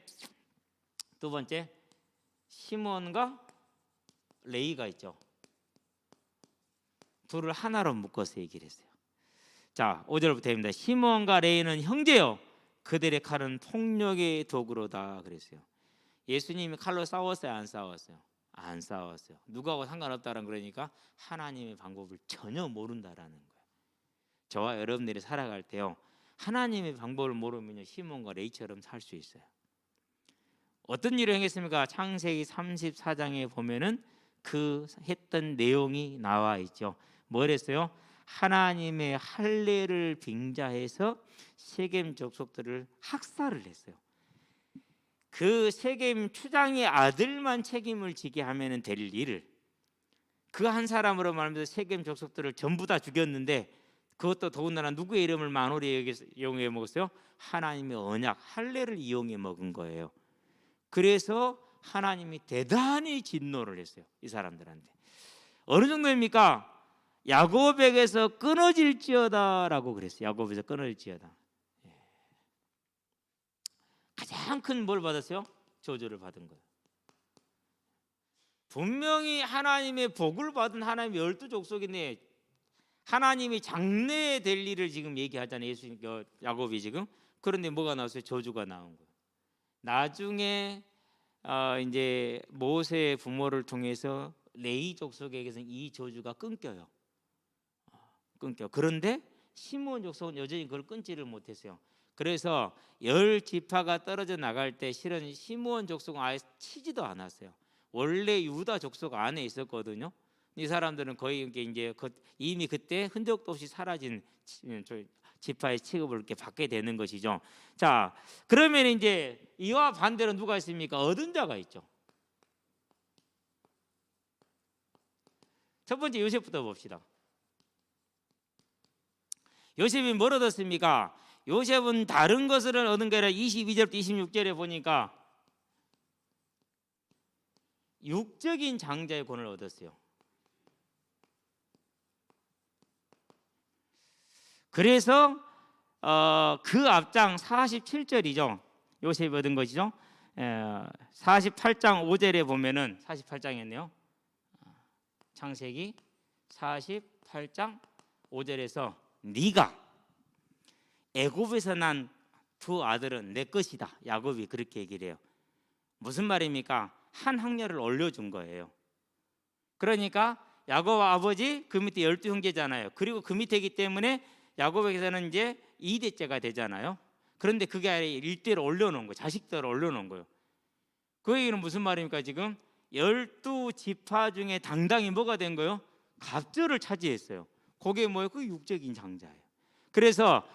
2번째 시몬과 레위가 있죠. 둘을 하나로 묶어서 얘기를 했어요. 자, 5절부터입니다. 시몬과 레위는 형제요 그들의 칼은 폭력의 도구로다 그랬어요. 예수님이 칼로 싸웠어요? 안 싸웠어요? 안 싸웠어요. 누구하고 상관없다는 그러니까 하나님의 방법을 전혀 모른다라는 거예요. 저와 여러분들이 살아갈 때요, 하나님의 방법을 모르면 시몬과 레위처럼 살 수 있어요. 어떤 일을 행했습니까? 창세기 34장에 보면은 그 했던 내용이 나와 있죠. 뭘 했어요? 하나님의 할례를 빙자해서 세겜 족속들을 학살을 했어요. 그 세겜 추장의 아들만 책임을 지게 하면 될 일을 그 한 사람으로 말하면서 세겜 족속들을 전부 다 죽였는데 그것도 더군다나 누구의 이름을 만홀히 이용해 먹었어요? 하나님의 언약 할례를 이용해 먹은 거예요. 그래서 하나님이 대단히 진노를 했어요, 이 사람들한테. 어느 정도입니까? 야곱에게서 끊어질지어다라고 그랬어요. 야곱에서 끊어질지어다. 가장 큰 뭘 받았어요? 저주를 받은 거예요. 분명히 하나님의 복을 받은 하나님의 12족속인데 하나님이 장래될 일을 지금 얘기하잖아요. 야곱이 지금. 그런데 뭐가 나왔어요? 저주가 나온 거예요. 나중에 이제 모세의 부모를 통해서 레위 족속에게서는 이 저주가 끊겨요. 끊겨. 그런데 시므온 족속은 여전히 그걸 끊지를 못했어요. 그래서 10지파가 떨어져 나갈 때 실은 시므온 족속은 아예 치지도 않았어요. 원래 유다 족속 안에 있었거든요. 이 사람들은 거의 이제 이미 그때 흔적도 없이 사라진 지파의 취급을 이렇게 받게 되는 것이죠. 자, 그러면 이제 이와 반대로 누가 있습니까? 얻은 자가 있죠. 첫 번째 요셉부터 봅시다. 요셉이 뭘 얻었습니까? 요셉은 다른 것을 얻은 게 아니라 22절부터 26절에 보니까 육적인 장자의 권을 얻었어요. 그래서 그 앞장 47절이죠. 요셉이 얻은 것이죠. 48장 5절에 보면은 48장이었네요. 창세기 48장 5절에서 네가 애굽에서 난 두 아들은 내 것이다. 야곱이 그렇게 얘기를 해요. 무슨 말입니까? 한 학년을 올려준 거예요. 그러니까 야곱 아버지 그 밑에 12형제잖아요. 그리고 그 밑에이기 때문에 야곱에게서는 이제 2대째가 되잖아요. 그런데 그게 아니라 1대를 올려놓은 거예요. 자식들을 올려놓은 거예요. 그 얘기는 무슨 말입니까? 지금 12지파 중에 당당히 뭐가 된 거예요? 갑절을 차지했어요. 그게 뭐예요? 그 육적인 장자예요. 그래서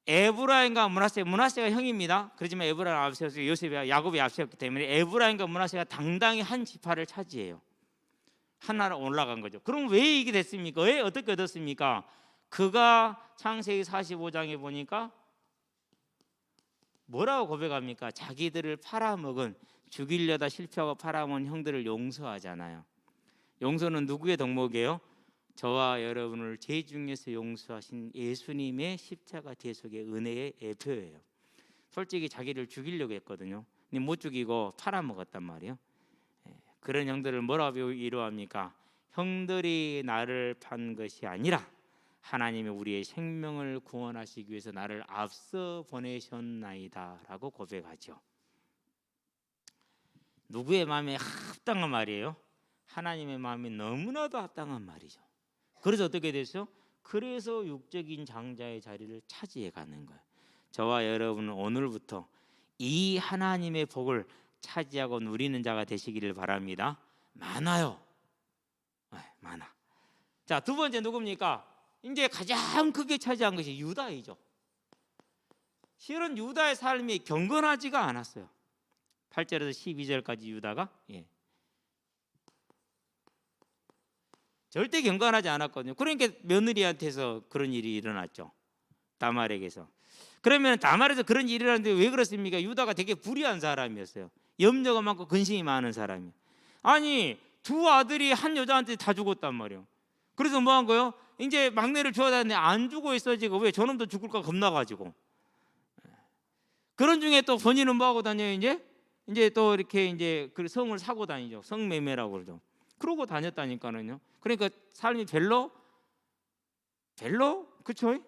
에브라임과 문하세가 형입니다. 그렇지만 에브라임 앞세워서 요셉이 야곱이 앞세웠기 때문에 에브라임과 문하세가 당당히 한 지파를 차지해요. 하나로 올라간 거죠. 그럼 왜 이게 됐습니까? 왜 어떻게 얻었습니까? 그가 창세기 45장에 보니까 뭐라고 고백합니까? 자기들을 팔아먹은, 죽이려다 실패하고 팔아먹은 형들을 용서하잖아요. 용서는 누구의 덕목이에요? 저와 여러분을 죄 중에서 용서하신 예수님의 십자가 대속의 은혜의 표예요. 솔직히 자기를 죽이려고 했거든요. 근데 못 죽이고 팔아먹었단 말이에요. 그런 형들을 뭐라고 위로합니까? 형들이 나를 판 것이 아니라 하나님이 우리의 생명을 구원하시기 위해서 나를 앞서 보내셨나이다 라고 고백하죠. 누구의 마음에 합당한 말이에요? 하나님의 마음이 너무나도 합당한 말이죠. 그래서 어떻게 됐어요? 그래서 육적인 장자의 자리를 차지해 가는 거예요. 저와 여러분은 오늘부터 이 하나님의 복을 차지하고 누리는 자가 되시기를 바랍니다. 많아요. 많아. 자, 두 번째 누굽니까? 이제 가장 크게 차지한 것이 유다이죠. 실은 유다의 삶이 경건하지가 않았어요. 8절에서 12절까지 유다가 절대 경건하지 않았거든요. 그러니까 며느리한테서 그런 일이 일어났죠. 다말에게서. 그러면 다말에서 그런 일이 일어났는데 왜 그렇습니까? 유다가 되게 불의한 사람이었어요. 염려가 많고 근심이 많은 사람이에요. 아니, 두 아들이 한 여자한테 다 죽었단 말이에요. 그래서 뭐 한 거예요? 이제 막내를 줘야 되는데 안 주고 있어. 지금 왜 저놈도 죽을까 겁나가지고. 그런 중에 또 본인은 뭐 하고 다녀요? 이제 또 이렇게 이제 그 성을 사고 다니죠. 성매매라고 그러죠. 그러고 다녔다니까는요. 그러니까 삶이 별로 그렇죠?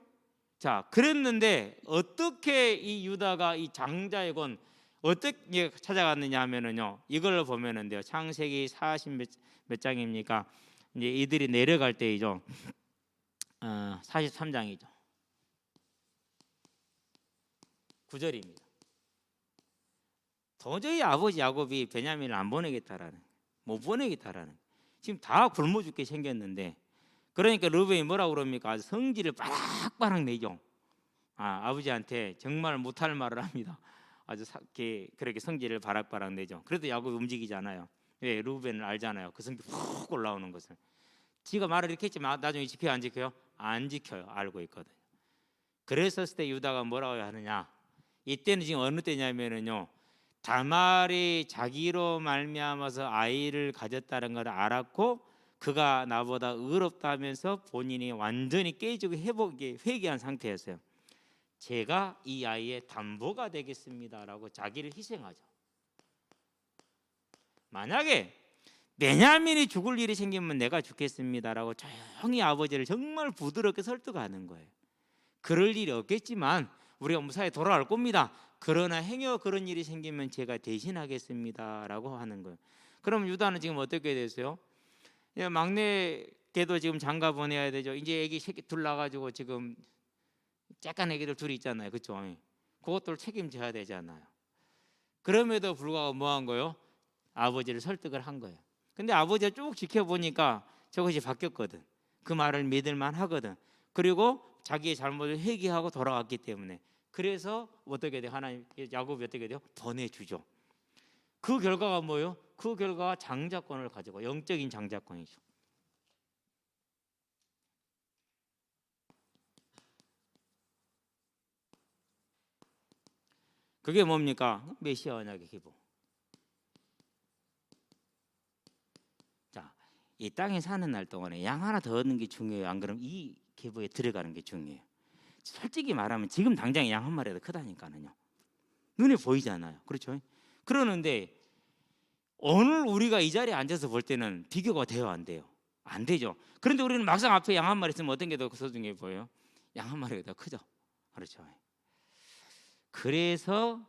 자, 그랬는데 어떻게 이 유다가 이 장자의 권 어떻게 찾아갔느냐 하면은요. 이걸 보면은요. 창세기 40 몇 장입니까? 이제 이들이 내려갈 때이죠. 43장이죠. 9절입니다. 도저히 아버지 야곱이 베냐민을 안 보내겠다라는, 못 보내겠다라는, 지금 다 굶어 죽게 생겼는데, 그러니까 르벤이 뭐라고 그럽니까? 아주 성질을 빠락빠락 내죠. 아버지한테 정말 못할 말을 합니다. 아주 그렇게 성질을 바락바락 내죠. 그래도 야곱이 움직이잖아요. 왜? 르벤을 알잖아요. 그 성질 훅 올라오는 것을. 지가 말을 이렇게 했지만 나중에 지켜요 안 지켜요? 안 지켜요. 알고 있거든요. 그랬었을 때 유다가 뭐라고 하느냐, 이때는 지금 어느 때냐면은요, 다말이 자기로 말미암아서 아이를 가졌다는 걸 알았고 그가 나보다 의롭다 하면서 본인이 완전히 깨지고 회개한 상태였어요. 제가 이 아이의 담보가 되겠습니다라고 자기를 희생하죠. 만약에 베냐민이 죽을 일이 생기면 내가 죽겠습니다라고 조용히 아버지를 정말 부드럽게 설득하는 거예요. 그럴 일이 없겠지만 우리가 무사히 돌아올 겁니다. 그러나 행여 그런 일이 생기면 제가 대신하겠습니다라고 하는 거예요. 그럼 유다는 지금 어떻게 됐어요? 막내 걔도 지금 장가 보내야 되죠. 이제 애기 새끼 둘 낳아가지고 지금 짝깐 애기들 둘이 있잖아요, 그렇죠? 그것들 책임져야 되잖아요. 그럼에도 불구하고 뭐 한 거예요? 아버지를 설득을 한 거예요. 근데 아버지가 쭉 지켜보니까 저것이 바뀌었거든. 그 말을 믿을만 하거든. 그리고 자기의 잘못을 회개하고 돌아왔기 때문에, 그래서 어떻게 돼요? 하나님 야곱이 어떻게 돼요? 보내주죠. 그 결과가 뭐예요? 그 결과가 장자권을 가지고, 영적인 장자권이죠. 그게 뭡니까? 메시아 언약의 기부. 자, 이 땅에 사는 날 동안에 양 하나 더 얻는 게 중요해요. 안 그러면 이 기부에 들어가는 게 중요해요. 솔직히 말하면 지금 당장 양 한 마리가 더 크다니까요. 눈에 보이잖아요, 그렇죠? 그러는데 오늘 우리가 이 자리에 앉아서 볼 때는 비교가 돼요, 안 돼요? 안 되죠. 그런데 우리는 막상 앞에 양 한 마리 있으면 어떤 게 더 소중해 보여요? 양 한 마리가 더 크죠, 그렇죠? 그래서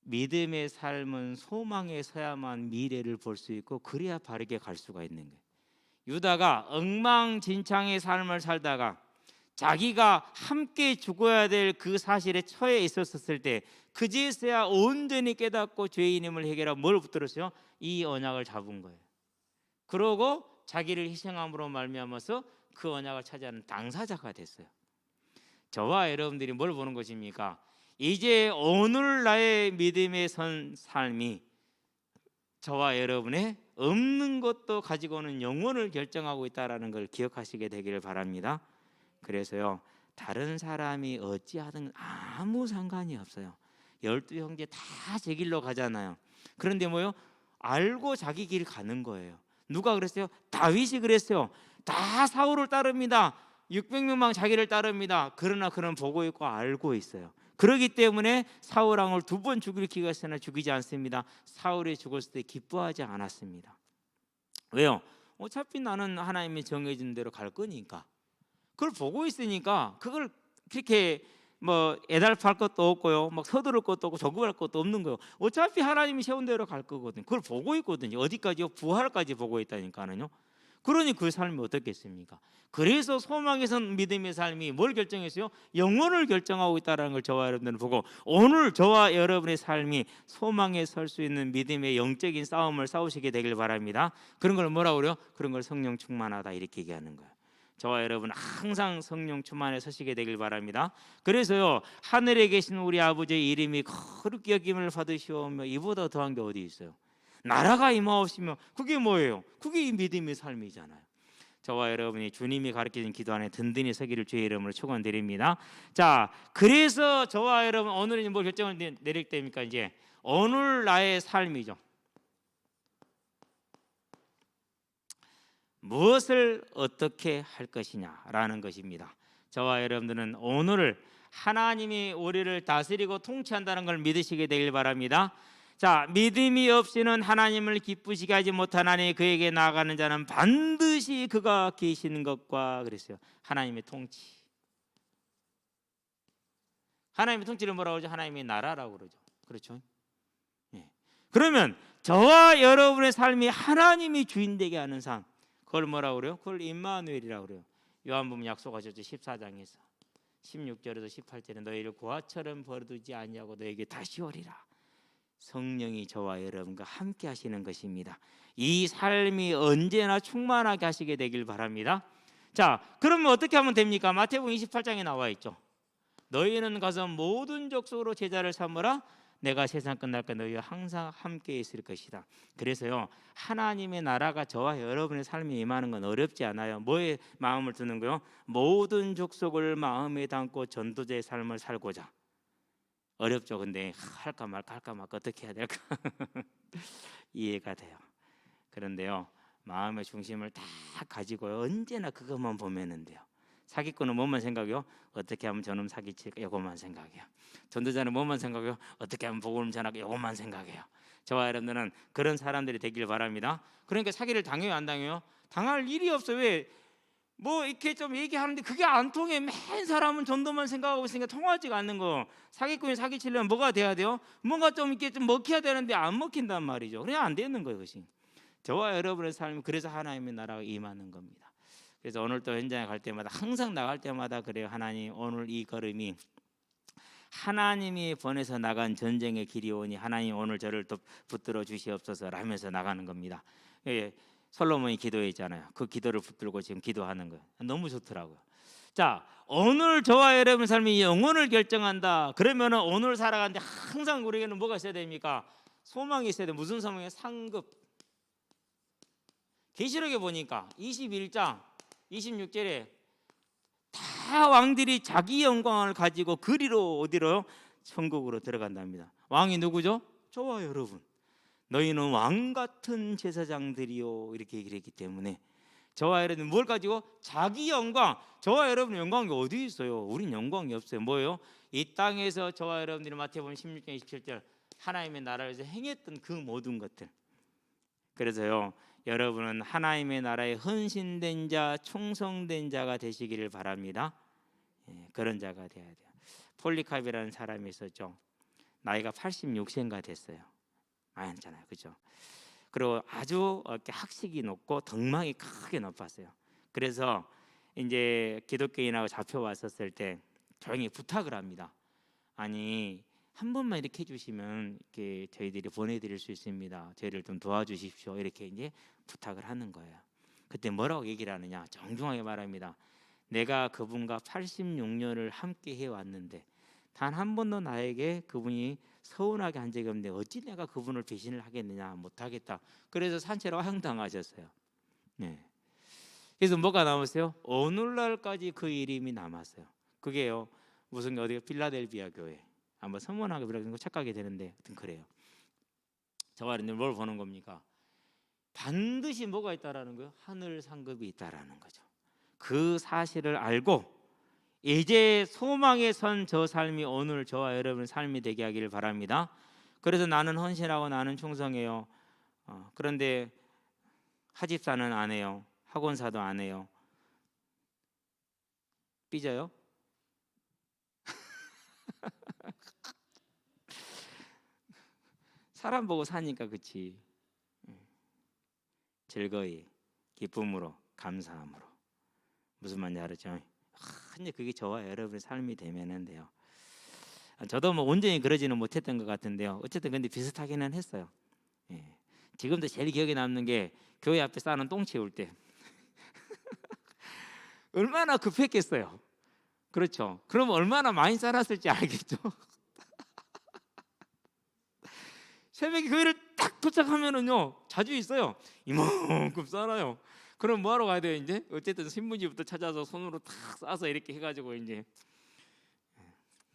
믿음의 삶은 소망에 서야만 미래를 볼 수 있고 그래야 바르게 갈 수가 있는 거예요. 유다가 엉망진창의 삶을 살다가 자기가 함께 죽어야 될 그 사실에 처해 있었을 때 그제서야 온전히 깨닫고 죄인임을 해결하고 뭘 붙들었어요? 이 언약을 잡은 거예요. 그러고 자기를 희생함으로 말미암아서 그 언약을 차지하는 당사자가 됐어요. 저와 여러분들이 뭘 보는 것입니까? 이제 오늘 나의 믿음의 선 삶이 저와 여러분의 없는 것도 가지고는 영혼을 결정하고 있다는 걸 기억하시게 되기를 바랍니다. 그래서요, 다른 사람이 어찌하든 아무 상관이 없어요. 12형제 다 제 길로 가잖아요. 그런데 뭐요? 알고 자기 길 가는 거예요. 누가 그랬어요? 다윗이 그랬어요. 다 사울을 따릅니다. 600명만 자기를 따릅니다. 그러나 그는 보고 있고 알고 있어요. 그렇기 때문에 사울왕을 2번 죽일 기회가 있으나 죽이지 않습니다. 사울이 죽었을 때 기뻐하지 않았습니다. 왜요? 어차피 나는 하나님이 정해진 대로 갈 거니까. 그걸 보고 있으니까 그걸 그렇게 뭐 애달팔 것도 없고요, 막 서두를 것도 없고 조급할 것도 없는 거예요. 어차피 하나님이 세운 대로 갈 거거든요. 그걸 보고 있거든요. 어디까지요? 부활까지 보고 있다니까는요. 그러니 그 삶이 어떻겠습니까? 그래서 소망에서 믿음의 삶이 뭘 결정했어요? 영혼을 결정하고 있다는 걸 저와 여러분들은 보고, 오늘 저와 여러분의 삶이 소망에 설 수 있는 믿음의 영적인 싸움을 싸우시게 되길 바랍니다. 그런 걸 뭐라고 그래요? 그런 걸 성령 충만하다 이렇게 얘기하는 거예요. 저와 여러분 항상 성령 충만에 서시게 되길 바랍니다. 그래서요, 하늘에 계신 우리 아버지의 이름이 거룩히 여김을 받으시오며 이보다 더한 게 어디 있어요? 나라가 임하옵시며, 그게 뭐예요? 그게 이 믿음의 삶이잖아요. 저와 여러분이 주님이 가르치신 기도 안에 든든히 서기를 주의 이름으로 축원드립니다. 자, 그래서 저와 여러분 오늘은 뭐 결정을 내릴 때입니까? 이제 오늘 나의 삶이죠. 무엇을 어떻게 할 것이냐라는 것입니다. 저와 여러분들은 오늘을 하나님이 우리를 다스리고 통치한다는 걸 믿으시게 되길 바랍니다. 자, 믿음이 없이는 하나님을 기쁘시게 하지 못하나니 그에게 나아가는 자는 반드시 그가 계시는 것과 그랬어요. 하나님의 통치. 하나님의 통치를 뭐라고 그러죠? 하나님의 나라라고 그러죠. 그렇죠? 예. 그러면 저와 여러분의 삶이 하나님이 주인 되게 하는 삶, 그걸 뭐라고 그래요? 그걸 임마누엘이라고 그래요. 요한복음 약속하셨죠. 14장에서 16절에서 18절에 너희를 고아처럼 버려두지 아니하고 너에게 다시 오리라. 성령이 저와 여러분과 함께 하시는 것입니다. 이 삶이 언제나 충만하게 하시게 되길 바랍니다. 자, 그러면 어떻게 하면 됩니까? 마태복음 28장에 나와 있죠. 너희는 가서 모든 족속으로 제자를 삼으라. 내가 세상 끝날까 너희와 항상 함께 있을 것이다. 그래서요, 하나님의 나라가 저와 여러분의 삶에 임하는 건 어렵지 않아요. 뭐에 마음을 두는 거요? 모든 족속을 마음에 담고 전도자의 삶을 살고자. 어렵죠. 근데 할까 말까 어떻게 해야 될까 이해가 돼요. 그런데요, 마음의 중심을 다 가지고 언제나 그것만 보면은 돼요. 사기꾼은 뭐만 생각해요? 어떻게 하면 저놈 사기칠까? 이것만 생각해요. 전도자는 뭐만 생각해요? 어떻게 하면 복음 전하까? 이것만 생각해요. 저와 여러분들은 그런 사람들이 되길 바랍니다. 그러니까 사기를 당해요, 안 당해요? 당할 일이 없어요. 왜? 뭐 이렇게 좀 얘기하는데 그게 안 통해. 맨 사람은 전도만 생각하고 있으니까 통하지가 않는 거. 사기꾼이 사기치려면 뭐가 돼야 돼요? 뭔가 좀 이렇게 좀 먹혀야 되는데 안 먹힌단 말이죠. 그냥 안 되는 거예요, 그것이. 저와 여러분의 삶이 그래서 하나님의 나라가 임하는 겁니다. 그래서 오늘 또 현장에 갈 때마다 항상 나갈 때마다 그래요. 하나님, 오늘 이 걸음이 하나님이 보내서 나간 전쟁의 길이 오니 하나님 오늘 저를 또 붙들어 주시옵소서 라면서 나가는 겁니다. 예, 솔로몬이 기도했잖아요. 그 기도를 붙들고 지금 기도하는 거예요. 너무 좋더라고요. 자, 오늘 저와 여러분 삶이 영혼을 결정한다. 그러면 오늘 살아가는데 항상 우리에게는 뭐가 있어야 됩니까? 소망이 있어야 돼요. 무슨 소망이에요? 상급. 계시록에 보니까 21장 26절에 다 왕들이 자기 영광을 가지고 그리로 어디로? 천국으로 들어간답니다. 왕이 누구죠? 저와 여러분. 너희는 왕 같은 제사장들이요, 이렇게 얘기를 했기 때문에 저와 여러분 뭘 가지고? 자기 영광. 저와 여러분 영광이 어디 있어요? 우린 영광이 없어요. 뭐예요? 이 땅에서 저와 여러분들이 마태복음 16장 27절 하나님의 나라에서 행했던 그 모든 것들. 그래서요, 여러분은 하나님의 나라에 헌신된 자, 충성된 자가 되시기를 바랍니다. 예, 그런 자가 되어야 돼요. 폴리카비라는 사람이 있었죠. 나이가 86세인가 됐어요. 많잖아요, 그렇죠? 그리고 아주 학식이 높고 덕망이 크게 높았어요. 그래서 이제 기독교인하고 잡혀왔었을 때 조용히 부탁을 합니다. 아니, 한 번만 이렇게 해주시면 이렇게 저희들이 보내드릴 수 있습니다. 저희를 좀 도와주십시오. 이렇게 이제 부탁을 하는 거예요. 그때 뭐라고 얘기를 하느냐? 정중하게 말합니다. 내가 그분과 86년을 함께 해왔는데 단 한 번도 나에게 그분이 서운하게 한 적이 없는데 어찌 내가 그분을 배신을 하겠느냐? 못하겠다. 그래서 산채로 화형당하셨어요. 네. 그래서 뭐가 남았어요? 오늘날까지 그 이름이 남았어요. 그게요, 무슨 어디 필라델비아 교회. 한번 선문하게 그런 거 착각이 되는데 하여튼 그래요. 저와 여러분들 뭘 보는 겁니까? 반드시 뭐가 있다라는 거예요? 하늘 상급이 있다라는 거죠. 그 사실을 알고 이제 소망에 선 저 삶이 오늘 저와 여러분 삶이 되게 하기를 바랍니다. 그래서 나는 헌신하고 나는 충성해요. 그런데 하집사는 안 해요. 학원사도 안 해요. 삐져요? 사람 보고 사니까 그치. 즐거이, 기쁨으로, 감사함으로. 무슨 말인지 알았죠? 근데 그게 저와 여러분의 삶이 되면은 돼요. 저도 뭐 온전히 그러지는 못했던 것 같은데요. 어쨌든 근데 비슷하기는 했어요. 예. 지금도 제일 기억에 남는 게 교회 앞에 싸는 똥 치울 때 얼마나 급했겠어요. 그렇죠? 그럼 얼마나 많이 싸놨을지 알겠죠? 새벽에 교회를 딱 도착하면은요, 자주 있어요. 이만큼 싸나요. 그럼 뭐하러 가야 돼요? 이제 어쨌든 신문지부터 찾아서 손으로 탁 싸서 이렇게 해가지고 이제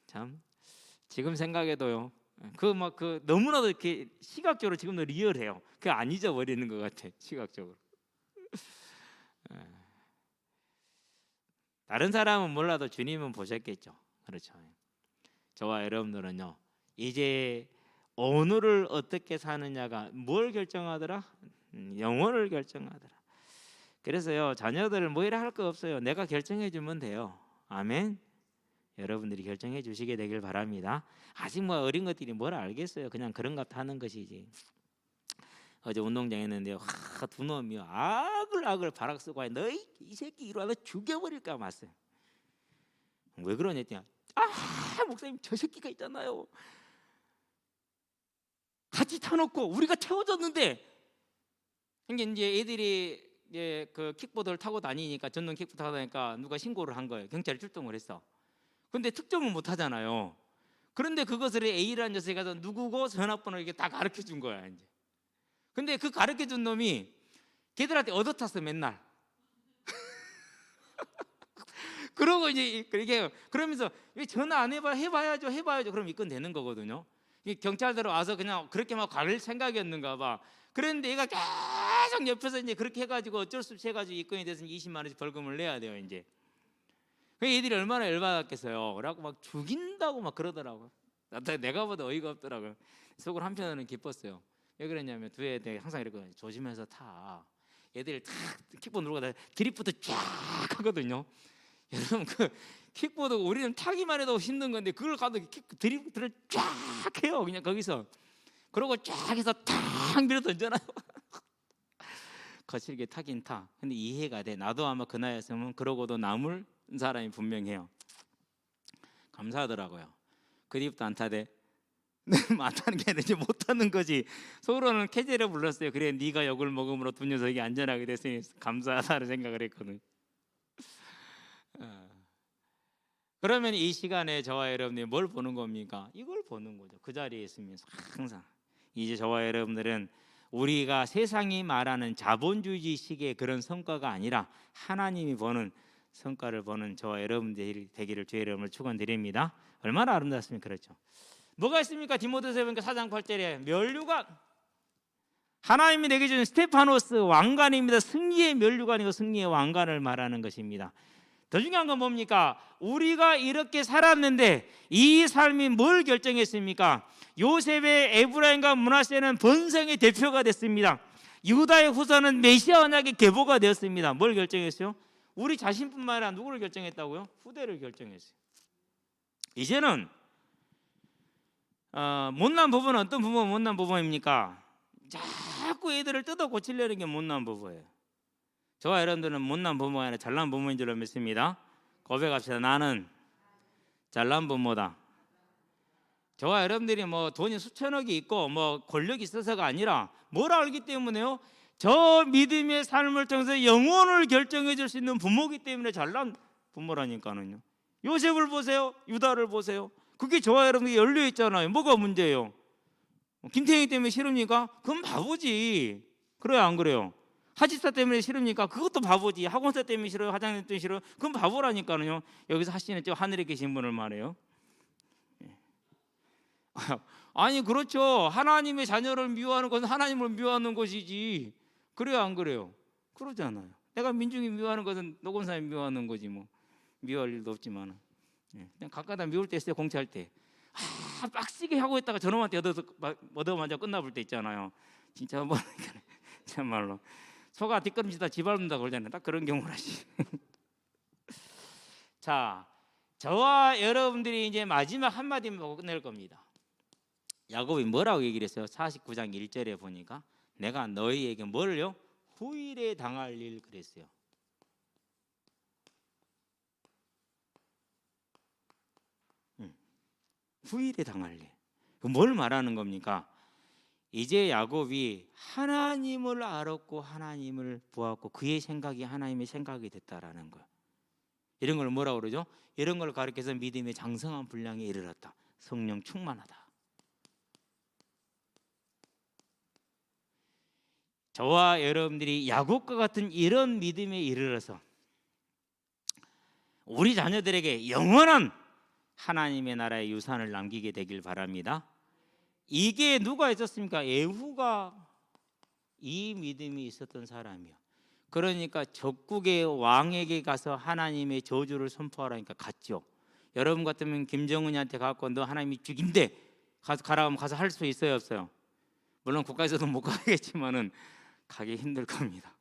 참 지금 생각해도요, 그 너무나도 이렇게 시각적으로 지금도 리얼해요. 그 안 잊어버리는 것 같아, 시각적으로. 다른 사람은 몰라도 주님은 보셨겠죠. 그렇죠. 저와 여러분들은요, 이제 오늘을 어떻게 사느냐가 뭘 결정하더라? 영혼을 결정하더라. 그래서요, 자녀들을 뭐 이라 할 거 없어요. 내가 결정해 주면 돼요. 아멘. 여러분들이 결정해 주시게 되길 바랍니다. 아직 뭐 어린 것들이 뭘 알겠어요. 그냥 그런 것 하는 것이지. 어제 운동장에 있는데요, 두 놈이요, 아글아글 바락 쓰고 와. 너희 이 새끼 이리 와서 죽여버릴까 말았어요. 왜 그러냐 했더니, 목사님 저 새끼가 있잖아요, 같이 타놓고 우리가 태워줬는데. 이게 이제 애들이 이제 그 킥보드를 타고 다니니까, 전동 킥보드 타고 다니니까 누가 신고를 한 거예요. 경찰이 출동을 했어. 근데 특정을 못 하잖아요. 그런데 그것을 A라는 녀석이 가서 누구고 전화번호 이렇게 다 가르쳐 준 거야 이제. 근데 그 가르쳐 준 놈이 걔들한테 얻어탔어 맨날. 그러고 이제 그렇게 그러면서 왜 전화 안 해봐야죠. 그럼 입건되는 거거든요. 경찰들 와서 그냥 그렇게 막 갈 생각이었는가 봐. 그런데 얘가 계속 옆에서 이제 그렇게 해가지고 어쩔 수 없이 해가지고 입건이 돼서 20만 원씩 벌금을 내야 돼요 이제. 그 애들이 얼마나 열받았겠어요. 그래갖고 막 죽인다고 막 그러더라고. 내가 봐도 어이가 없더라고요. 속으로 한편으로는 기뻤어요. 왜 그랬냐면 두 애들 항상 이렇게 조심해서 타. 애들이 탁 킥보드 누르고 다 드리프트 쫙 하거든요. 여러분 그 킥보드 우리는 타기만 해도 힘든 건데 그걸 가도 드리프트를 쫙 해요. 그냥 거기서 그러고 쫙 해서 탁 밀어 던져놔요. 거칠게 타긴 타. 근데 이해가 돼. 나도 아마 그 나이였으면 그러고도 남을 사람이 분명해요. 감사하더라고요. 드리프트 안 타대. 안 타는 게 아니라 이제 못 타는 거지. 속으로는 캐제를 불렀어요. 그래 네가 욕을 먹음으로 두 녀석이 안전하게 됐으니 감사하다는 생각을 했거든. 그러면 이 시간에 저와 여러분들이 뭘 보는 겁니까? 이걸 보는 거죠. 그 자리에 있으면서 항상. 이제 저와 여러분들은 우리가 세상이 말하는 자본주의식의 그런 성과가 아니라 하나님이 보는 성과를 보는 저와 여러분들이 되기를 주의 이름으로 축원드립니다. 얼마나 아름답습니까? 그렇죠. 뭐가 있습니까? 디모데후서 보니까 4장 8절에 면류관, 하나님이 내게 주신 스테파노스 왕관입니다. 승리의 면류관이고 승리의 왕관을 말하는 것입니다. 더 중요한 건 뭡니까? 우리가 이렇게 살았는데 이 삶이 뭘 결정했습니까? 요셉의 에브라임과 므낫세는 번성의 대표가 됐습니다. 유다의 후손은 메시아 언약의 계보가 되었습니다. 뭘 결정했어요? 우리 자신뿐만 아니라 누구를 결정했다고요? 후대를 결정했어요. 이제는 못난 부부는 어떤 부부가 못난 부부입니까? 자꾸 애들을 뜯어 고치려는 게 못난 부부예요. 저와 여러분들은 못난 부모가 아니라 잘난 부모인 줄로 믿습니다. 고백합시다. 나는 잘난 부모다. 저와 여러분들이 뭐 돈이 수천억이 있고 뭐 권력이 있어서가 아니라 뭘 알기 때문에요? 저 믿음의 삶을 통해서 영혼을 결정해 줄 수 있는 부모이기 때문에 잘난 부모라니까는요. 요셉을 보세요. 유다를 보세요. 그게 저와 여러분이 열려 있잖아요. 뭐가 문제예요? 김태희 때문에 싫습니까? 그건 바보지. 그래요, 안 그래요? 하집사 때문에 싫습니까? 그것도 바보지. 학원사 때문에 싫어요? 화장님 때문에 싫어요? 그건 바보라니까요. 여기서 하시는 저 하늘에 계신 분을 말해요. 아니 그렇죠. 하나님의 자녀를 미워하는 것은 하나님을 미워하는 것이지. 그래요, 안 그래요? 그러잖아요. 내가 민중이 미워하는 것은 노건사님 미워하는 거지 뭐. 미워할 일도 없지만 그냥 가끔가다 미울 때 있어요. 공채할 때 빡시게 하고 있다가 저놈한테 얻어맞아 끝나볼 때 있잖아요. 진짜 뭐 참말로 소가 뒷걸음치다 집밟는다 그러잖아요. 딱 그런 경우라지. 자, 저와 여러분들이 이제 마지막 한마디 보고 끝낼 겁니다. 야곱이 뭐라고 얘기를 했어요? 49장 1절에 보니까 내가 너희에게 뭘요? 후일에 당할 일 그랬어요. 후일에 당할 일. 뭘 말하는 겁니까? 이제 야곱이 하나님을 알았고 하나님을 보았고 그의 생각이 하나님의 생각이 됐다라는 거예요. 이런 걸 뭐라고 그러죠? 이런 걸 가르쳐서 믿음의 장성한 분량에 이르렀다. 성령 충만하다. 저와 여러분들이 야곱과 같은 이런 믿음에 이르러서 우리 자녀들에게 영원한 하나님의 나라의 유산을 남기게 되길 바랍니다. 이게 누가 있었습니까? 에후가 이 믿음이 있었던 사람이요. 그러니까 적국의 왕에게 가서 하나님의 저주를 선포하라니까 갔죠. 여러분 같으면 김정은이한테 가서 너 하나님이 죽인대 가라 하면 가서 할 수 있어요, 없어요? 물론 국가에서도 못 가겠지만은 가기 힘들 겁니다.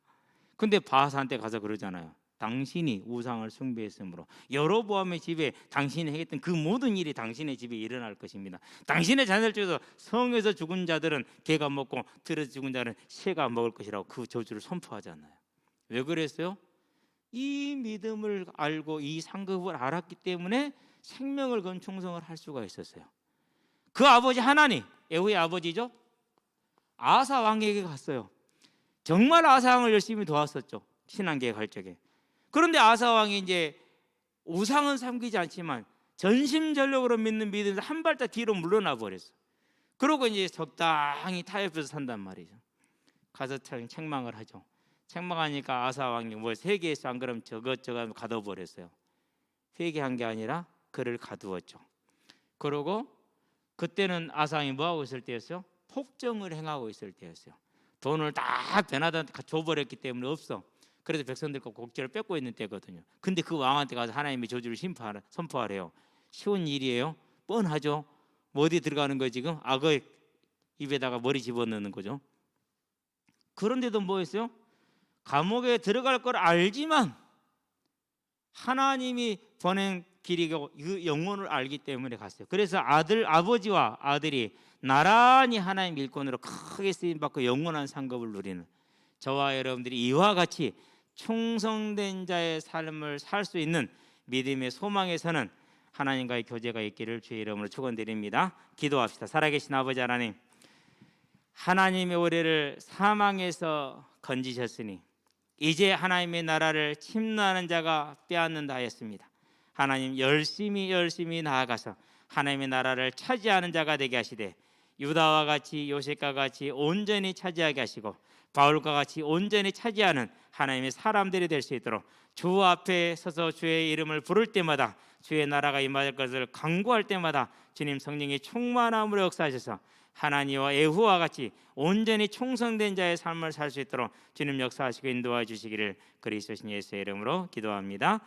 근데 바하사한테 가서 그러잖아요. 당신이 우상을 숭배했으므로 여로보암의 집에 당신이 했던 그 모든 일이 당신의 집에 일어날 것입니다. 당신의 자녀들 중에서 성에서 죽은 자들은 개가 먹고 들에서 죽은 자는 새가 먹을 것이라고 그 저주를 선포하잖아요. 왜 그랬어요? 이 믿음을 알고 이 상급을 알았기 때문에 생명을 건 충성을 할 수가 있었어요. 그 아버지 하나님, 에후의 아버지죠. 아사 왕에게 갔어요. 정말 아사 왕을 열심히 도왔었죠. 신앙계에 갈 적에. 그런데 아사 왕이 이제 우상은 섬기지 않지만 전심전력으로 믿는 믿음에서 한 발짝 뒤로 물러나 버렸어. 그러고 이제 적당히 타협해서 산단 말이죠. 가서 책망을 하죠. 책망하니까 아사 왕이 뭐 회개했어 안 그러면 저것저것 가둬버렸어요. 회개한 게 아니라 그를 가두었죠. 그러고 그때는 아사 왕이 뭐 하고 있을 때였어요? 폭정을 행하고 있을 때였어요. 돈을 다 베나다한테 줘버렸기 때문에 없어. 그래서 백성들과 곡절을 뺏고 있는 때거든요. 근데 그 왕한테 가서 하나님의 저주를 선포하래요. 쉬운 일이에요? 뻔하죠. 뭐 어디 들어가는 거 지금? 악어의 입에다가 머리 집어넣는 거죠. 그런데도 뭐 했어요? 감옥에 들어갈 걸 알지만 하나님이 보낸 길이고 그 영혼을 알기 때문에 갔어요. 그래서 아버지와 아들이 나란히 하나님 일꾼으로 크게 쓰임받고 영원한 상급을 누리는 저와 여러분들이 이와 같이 충성된 자의 삶을 살 수 있는 믿음의 소망에서는 하나님과의 교제가 있기를 주의 이름으로 축원드립니다. 기도합시다. 살아계신 아버지 하나님, 하나님의 우리를 사망에서 건지셨으니 이제 하나님의 나라를 침노하는 자가 빼앗는다 하였습니다. 하나님, 열심히 나아가서 하나님의 나라를 차지하는 자가 되게 하시되 유다와 같이 요셉과 같이 온전히 차지하게 하시고 바울과 같이 온전히 차지하는 하나님의 사람들이 될 수 있도록 주 앞에 서서 주의 이름을 부를 때마다 주의 나라가 임할 것을 간구할 때마다 주님 성령의 충만함으로 역사하셔서 하나님과 에후와 같이 온전히 충성된 자의 삶을 살 수 있도록 주님 역사하시고 인도해 주시기를 그리스도 신 예수의 이름으로 기도합니다.